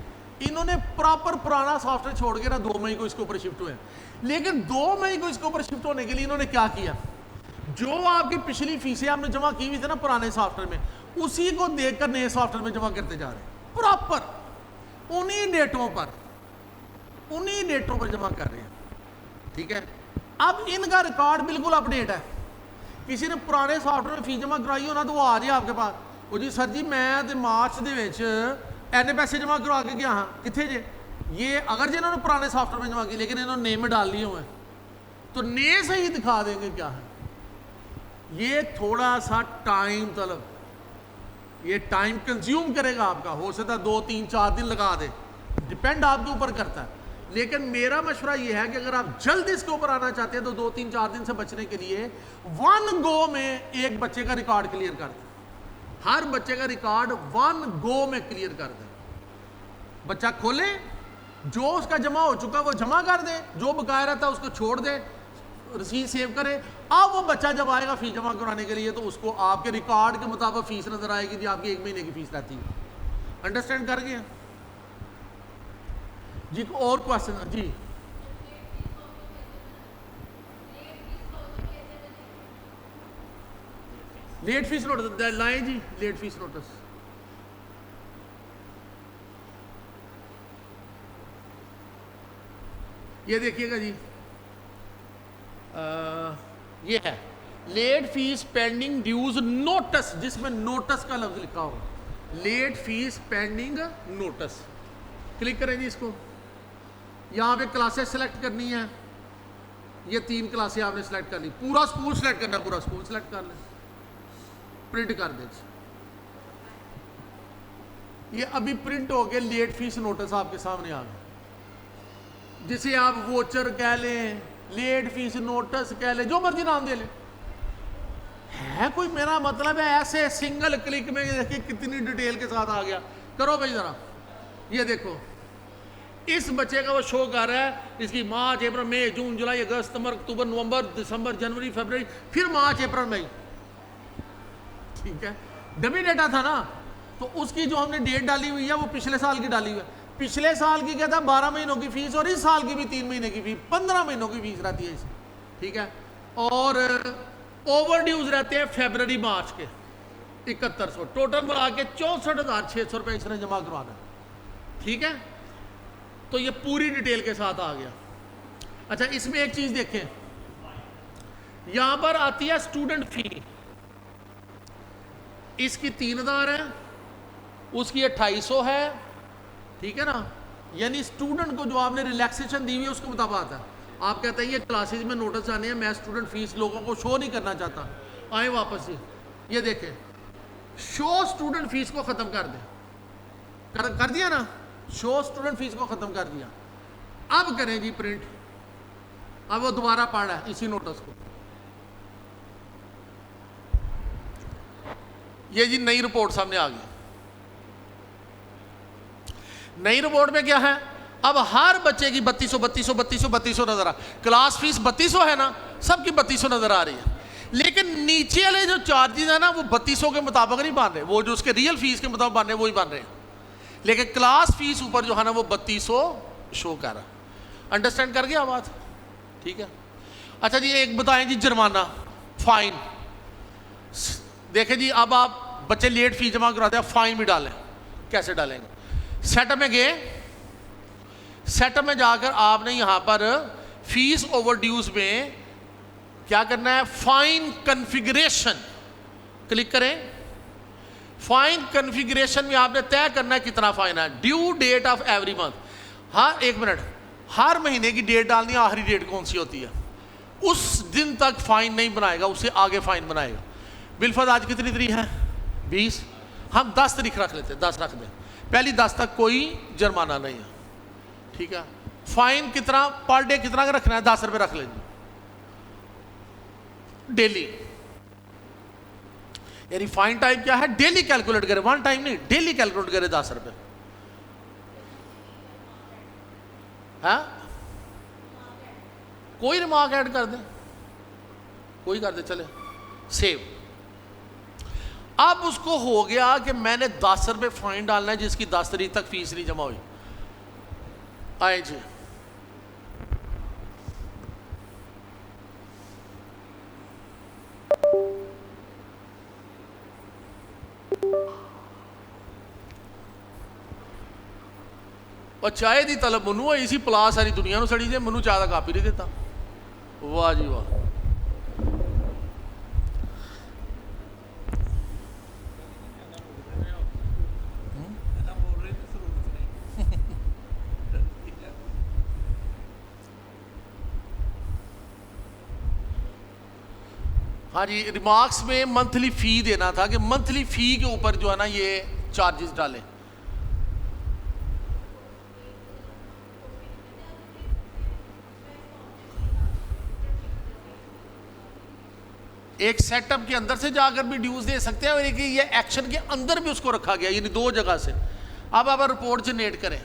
Speaker 1: इन्होंने प्रॉपर पुराना सॉफ्टवेयर छोड़ के ना 2 मई को इसके ऊपर शिफ्ट हुए। लेकिन 2 मई को इसके ऊपर शिफ्ट होने के लिए इन्होंने क्या किया, जो आपकी पिछली फीसें आपने जमा की हुई थी ना पुराने सॉफ्टवेयर में, उसी को देखकर नए सॉफ्टवेयर में जमा करते जा रहे हैं, प्रॉपर उन्हीं डेटों पर जमा कर रहे हैं, ठीक है। अब इनका रिकॉर्ड बिल्कुल अपडेट है। किसी ने पुराने सॉफ्टवेयर में फीस जमा कराई हो ना तो वो आ जाए आपके पास, वो जी सर जी मैं तो मार्च के एने पैसे जमा करवा के गया, हाँ कितने जे, ये अगर जिन्होंने पुराने सॉफ्टवेयर में जमा की लेकिन इन्होंने नेम में डाल लिए हुए हैं तो नए से ही दिखा देंगे क्या है। ये थोड़ा सा टाइम तलब, ये टाइम कंज्यूम करेगा आपका, हो सकता है 2 3 4 दिन लगा दे, डिपेंड आपके ऊपर करता है। लेकिन मेरा मशवरा ये है कि अगर आप जल्द इसके ऊपर आना चाहते हैं तो 2 3 4 दिन से बचने के लिए 1 गो में एक बच्चे का रिकॉर्ड क्लियर कर दें, हर बच्चे का रिकॉर्ड 1 गो में क्लियर कर दें। बच्चा खोले, जो उसका जमा हो चुका वो जमा कर दे, जो बकाया रहता है उसको छोड़ दे, रसीद सेव करे। अब वो बच्चा जब आएगा फीस जमा कराने के लिए तो उसको आपके रिकॉर्ड के मुताबिक फीस नजर आएगी जी, आपकी 1 महीने की फीस रहती है। अंडरस्टैंड कर गए जी? और क्वेश्चन जी? लेट फीस नोटिस लाएं जी, लेट फीस नोटिस। ये देखिएगा जी, ये है late fees pending dues notice, जिसमें नोटिस का लफ्ज लिखा होगा, late fees pending notice. Click करें जी इसको, यहाँ पे क्लासेस सेलेक्ट करनी है, ये 3 क्लासें आपने सेलेक्ट कर ली, पूरा स्कूल सेलेक्ट करना है, पूरा स्कूल सेलेक्ट कर लें, प्रिंट कर दें। ये अभी प्रिंट हो गया, लेट फीस नोटिस आपके सामने आ गया, जिसे आप वोचर कह लें, लेट फीस नोटिस कह लें, जो मर्जी नाम दे लें, है कोई, मेरा मतलब है ऐसे सिंगल क्लिक में देखिए कितनी डिटेल के साथ आ गया। करो भाई जरा, ये देखो इस बच्चे का वो शो कर रहा है, इसकी मार्च अप्रैल मई जून जुलाई अगस्त सितंबर अक्टूबर नवंबर दिसंबर जनवरी फरवरी फिर मार्च अप्रैल मई, ठीक है, डमी डेटा था ना, तो उसकी जो हमने डेट डाली हुई है वो पिछले साल की डाली हुई है। पिछले साल की क्या था 12 महीनों की फीस, और इस साल की भी 3 महीने की फीस, 15 महीनों की फीस रहती है इसे, ठीक है। और ओवर ड्यूज रहते हैं फरवरी मार्च के 7100, टोटल मिला के 64,600 रुपये इसने जमा करवाना, ठीक है। तो ये पूरी डिटेल के साथ आ गया। अच्छा, इसमें एक चीज देखें, यहां पर आती है स्टूडेंट फी, इसकी 3,000 है, उसकी 2,800 है, ठीक है ना। यानी स्टूडेंट को जो आपने रिलैक्सेशन दी हुई है उसके मुताबिक आता है। आप कहते हैं ये क्लासेज में नोटिस आने हैं, मैं स्टूडेंट फीस लोगों को शो नहीं करना चाहता, आए वापस से, ये देखें शो स्टूडेंट फीस को खत्म कर दें, कर दिया ना, शो स्टूडेंट फीस को खत्म कर दिया। अब करें जी प्रिंट, अब वो दोबारा पढ़ रहा है इसी नोटिस को, ये जी नई रिपोर्ट सामने आ गई। नई रिपोर्ट में क्या है, अब हर बच्चे की 3200 नजर आ, क्लास फीस 3200 है ना, सबकी 3200 नजर आ रही है, लेकिन नीचे वाले जो चार्जेस है ना वो 3200 के मुताबिक नहीं बन रहे, वो जो उसके रियल फीस के मुताबिक बन रहे वही बन रहे हैं, लेकिन क्लास फीस ऊपर जो है ना वो 3200 शो कर रहा। अंडरस्टैंड कर गया बात, ठीक है। अच्छा जी एक बताएं जी, जुर्माना फाइन, देखें जी अब आप बच्चे लेट फीस जमा कराते हैं, फाइन भी डालें, कैसे डालेंगे, सेटअप में गए, सेटअप में जाकर आपने यहां पर फीस ओवर ड्यूज में क्या करना है, फाइन कॉन्फ़िगरेशन क्लिक करें। फाइन कॉन्फ़िगरेशन में आपने तय करना है कितना फाइन है, due date of every month, हर एक मिनट, हर महीने की डेट डालनी है, आखिरी डेट कौन सी होती है, उस दिन तक फाइन नहीं बनाएगा, उससे आगे फाइन बनाएगा। बिलफर्ज आज कितनी तारीख है, 20, हम 10 तारीख रख लेते हैं, 10 रख दें, पहली 10 तक कोई जुर्माना नहीं है, ठीक है। फाइन कितना पर डे कितना रखना है, 10 रुपये रख लेंगे डेली, यानी फाइन टाइप क्या है, डेली कैलकुलेट करें, वन टाइम नहीं, डेली कैलकुलेट करें 10 रुपये, हाँ कोई रिमार्क ऐड कर दे, कोई कर दे, चले सेव। अब उसको हो गया कि मैंने 10 रुपये फाइन डालना है जिसकी 10 तारीख तक फीस नहीं जमा हुई, आए जी और चाय दी तलब मनु है, इसी पलास सारी दुनिया ਨੂੰ सड़ी जे मनु चाय का कापी नहीं देता, वाह जी वाह। हाँ जी, रिमार्क्स में मंथली फ़ी देना था कि मंथली फ़ी के ऊपर जो है ना ये चार्जेस डालें। एक सेटअप के अंदर से जाकर भी ड्यूज दे सकते हैं और एक ये एक्शन के अंदर भी उसको रखा गया, यानी 2 जगह से। अब आप रिपोर्ट जनरेट करें,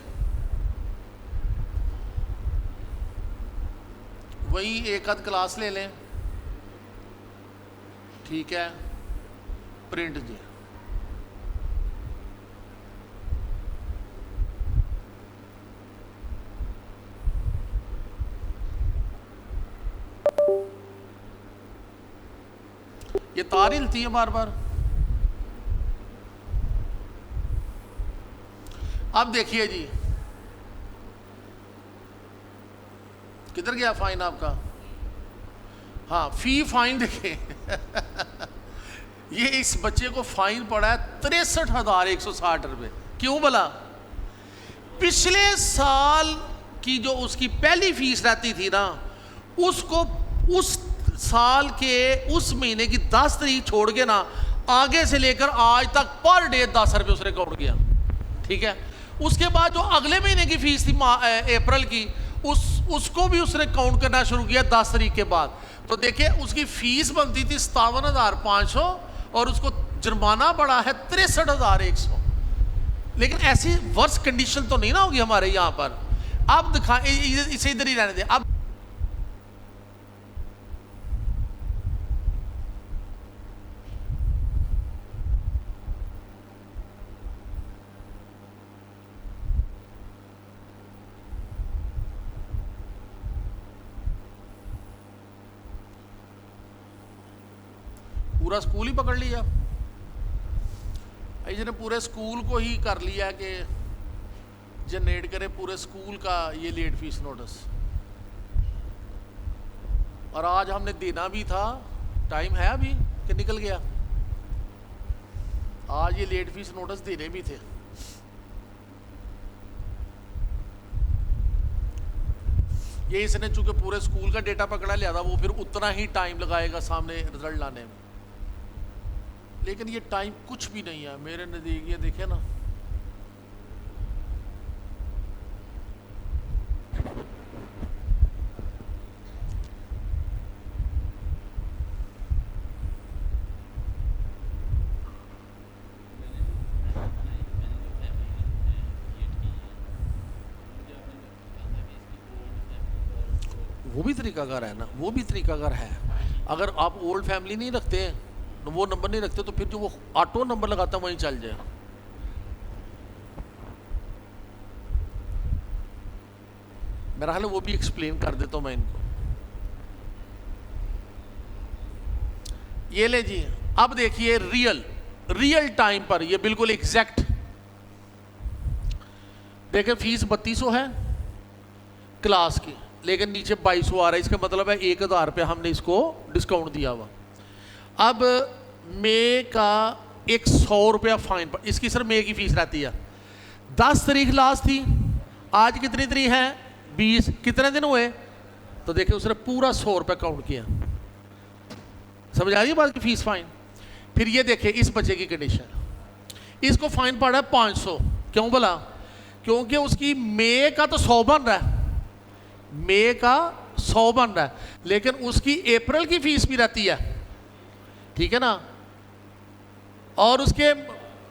Speaker 1: वही एक आध क्लास ले लें, ठीक है, प्रिंट जी, ये तार हिलती है बार बार। अब देखिए जी किधर गया फाइन आपका, हाँ फी फाइन देखिए ये इस बच्चे को फाइन पड़ा है 63,160 रुपये। क्यों भला? पिछले साल की जो उसकी पहली फीस रहती थी ना, उसको उस साल के उस महीने की 10 तारीख छोड़ के ना आगे से लेकर आज तक पर डे 10 रुपये उसने काउंट किया, ठीक है। उसके बाद जो अगले महीने की फीस थी अप्रैल की, उसको भी उसने काउंट करना शुरू किया 10 तारीख के बाद। तो देखिए उसकी फीस बनती थी 57,500 और उसको जुर्माना पड़ा है 63,100। लेकिन ऐसी वर्स्ट कंडीशन तो नहीं ना होगी हमारे यहाँ पर। अब दिखा इसे इधर ही रहने दे। अब पूरा स्कूल ही पकड़ लिया, इसने पूरे स्कूल को ही कर लिया कि जनरेट करे पूरे स्कूल का ये लेट फीस नोटिस। और आज हमने देना भी था, टाइम है अभी कि निकल गया। आज ये लेट फीस नोटिस देने भी थे। ये इसने चूंकि पूरे स्कूल का डेटा पकड़ा लिया था, वो फिर उतना ही टाइम लगाएगा सामने रिजल्ट लाने में। लेकिन ये टाइम कुछ भी नहीं है मेरे नज़दीक। ये देखे ना, वो भी तरीकाकार है ना, वो भी तरीकाकार है। अगर आप ओल्ड फैमिली नहीं रखते हैं, वो नंबर नहीं रखते, तो फिर जो वो ऑटो नंबर लगाता है वहीं चल जाए। मेरा ख्याल है वो भी एक्सप्लेन कर देता हूं मैं इनको। ये ले जी, अब देखिए रियल टाइम पर ये बिल्कुल एग्जैक्ट देखिए फीस 3200 है क्लास की, लेकिन नीचे 2200 आ रहा है। इसका मतलब है 1000 रुपये हमने इसको डिस्काउंट दिया हुआ। अब मई का एक 100 रुपया फाइन पर, इसकी सिर्फ मई की फीस रहती है। 10 तारीख लास्ट थी, आज कितनी तारीख है 20, कितने दिन हुए? तो देखिए उसने पूरा 100 रुपया काउंट किया। समझ आ रही है बात की फीस फाइन। फिर ये देखिए इस बच्चे की कंडीशन, इसको फाइन पड़ा है 500। क्यों बोला? क्योंकि उसकी मई का तो 100 बन रहा है, मई का 100 बन रहा है, लेकिन उसकी अप्रैल की फीस भी रहती है, ठीक है ना। और उसके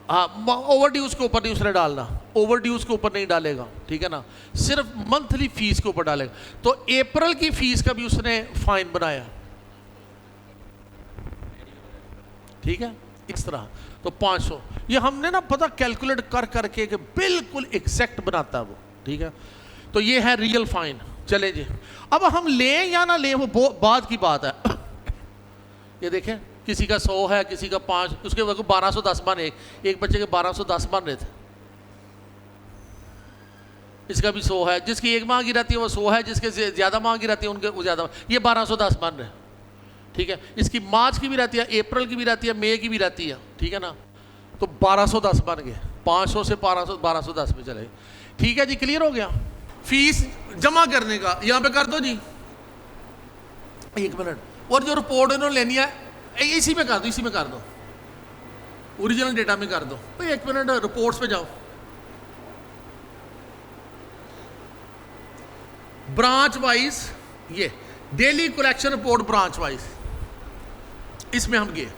Speaker 1: ओवर ड्यूज के ऊपर नहीं उसने डालना, ओवर ड्यूज के ऊपर नहीं डालेगा, ठीक है ना, सिर्फ मंथली फीस के ऊपर डालेगा। तो अप्रैल की फीस का भी उसने फाइन बनाया, ठीक है, इस तरह। तो 500 ये हमने ना पता कैलकुलेट कर करके कि बिल्कुल एग्जैक्ट बनाता है वो, ठीक है। तो ये है रियल फाइन। चले जी, अब हम लें या ना लें वो बाद की बात है। ये देखें किसी का 100 है, किसी का 5, उसके वजह 1210 बन, एक बच्चे के 1210 बन रहे थे। इसका भी 100 है, जिसकी एक माह की रहती है वो 100 है, जिसके ज़्यादा माह की रहती है उनके वो ज़्यादा, ये 1210 बन रहे, ठीक है। इसकी मार्च की भी रहती है, अप्रैल की भी रहती है, मई की भी रहती है, ठीक है ना। तो 1210 बन गए, 500 से 1210 में चले, ठीक है जी। क्लियर हो गया? फीस जमा करने का यहाँ पे कर दो जी, 1 मिनट। और जो रिपोर्ट इन्होंने लेनी है इसी में कर दो, इसी में कर दो, ओरिजिनल डेटा में कर दो। भाई 1 मिनट रिपोर्ट्स पे जाओ, ब्रांच वाइज, ये daily collection report branch wise, इसमें हम गए।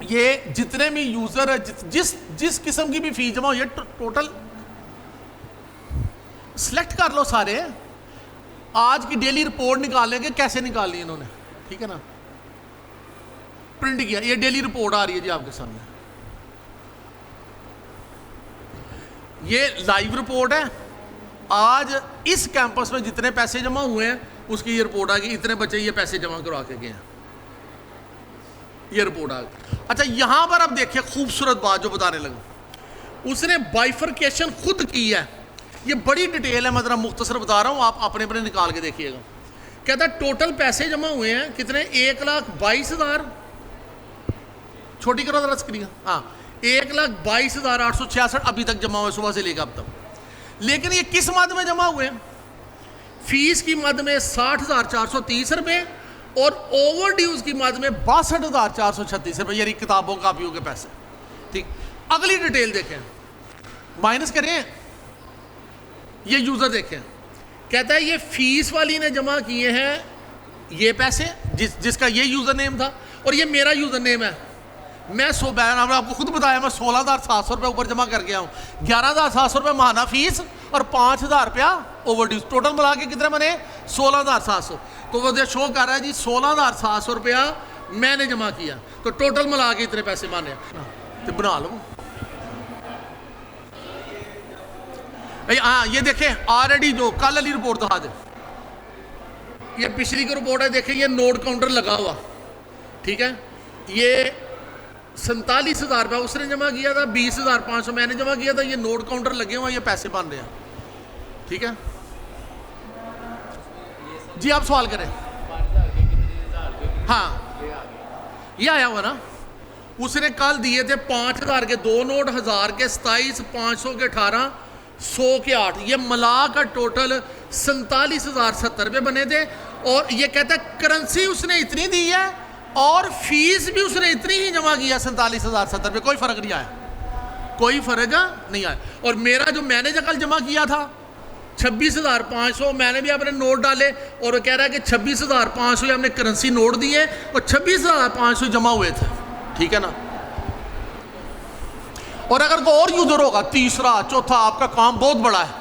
Speaker 1: ये जितने भी यूजर है, जिस किस्म की भी फीस जमा हो, ये टोटल सिलेक्ट कर लो सारे। आज की डेली रिपोर्ट निकालेंगे, कैसे निकाली इन्होंने, ठीक है ना, प्रिंट किया। ये डेली रिपोर्ट आ रही है जी आपके सामने, ये लाइव रिपोर्ट है। आज इस कैंपस में जितने पैसे जमा हुए हैं उसकी ये रिपोर्ट आ गई, इतने बच्चे ये पैसे जमा करवा के गए हैं, ये रिपोर्ट आ गई। अच्छा, यहां पर अब देखिए खूबसूरत बात जो बताने लगा, उसने बाइफरकेशन खुद की है। ये बड़ी डिटेल है, मैं जरा मुख्तसर बता रहा हूं, आप अपने अपने निकाल के देखिएगा। कहता है टोटल पैसे जमा हुए हैं कितने, 1,22,000, छोटी करो जरा स्क्रीन, हाँ, 1,22,866 अभी तक जमा हुए सुबह से लेकर अब तक। लेकिन ये किस मद में जमा हुए हैं? फीस की मद में 60,430 रुपये और ओवर ड्यूज की मद में 62,436 रुपये, यानी किताबों कापियों के पैसे, ठीक। अगली डिटेल देखें, माइनस करें, ये यूज़र देखें, कहता है ये फीस वाली ने जमा किए हैं ये पैसे, जिसका ये यूज़र नेम था, और ये मेरा यूज़र नेम है। मैं मैंने आपको खुद बताया, मैं 16,700 रुपये ऊपर जमा कर गया हूँ, 11,700 रुपये माहाना फीस और 5,000 रुपया ओवर ड्यूज, टोटल मिला के कितने बने 16,700। तो वो जो शो कर रहा है जी 16,700 रुपया मैंने जमा किया, तो टोटल मिला के इतने पैसे माने, तो बना लो। हाँ ये देखें ऑलरेडी जो कल वाली रिपोर्ट दिखा दे, ये पिछली की रिपोर्ट है, देखें ये नोट काउंटर लगा हुआ, ठीक है, ये 47,000 रुपया उसने जमा किया था, 20,500 मैंने जमा किया था, ये नोट काउंटर लगे हुए, ये पैसे बन रहे हैं, ठीक है जी। आप सवाल करें। हाँ ये आया हुआ ना, उसने कल दिए थे 5,000 के 2 नोट, 1,000 के 27, 500 के 18, 100 के 8, ये मिला का टोटल 47,070 रुपये बने थे। और ये कहता है करेंसी उसने इतनी दी है और फीस भी उसने इतनी ही जमा किया 47,070 रुपये, कोई फ़र्क नहीं आया, कोई फ़र्क नहीं आया। और मेरा जो मैंने जो कल जमा किया था 26,500, मैंने भी अपने नोट डाले, और वो कह रहा है कि 26,500 हमने करेंसी नोट दिए और 26,500 जमा हुए थे, ठीक है ना। और अगर कोई और यूज़र होगा, तीसरा चौथा, आपका काम बहुत बड़ा है,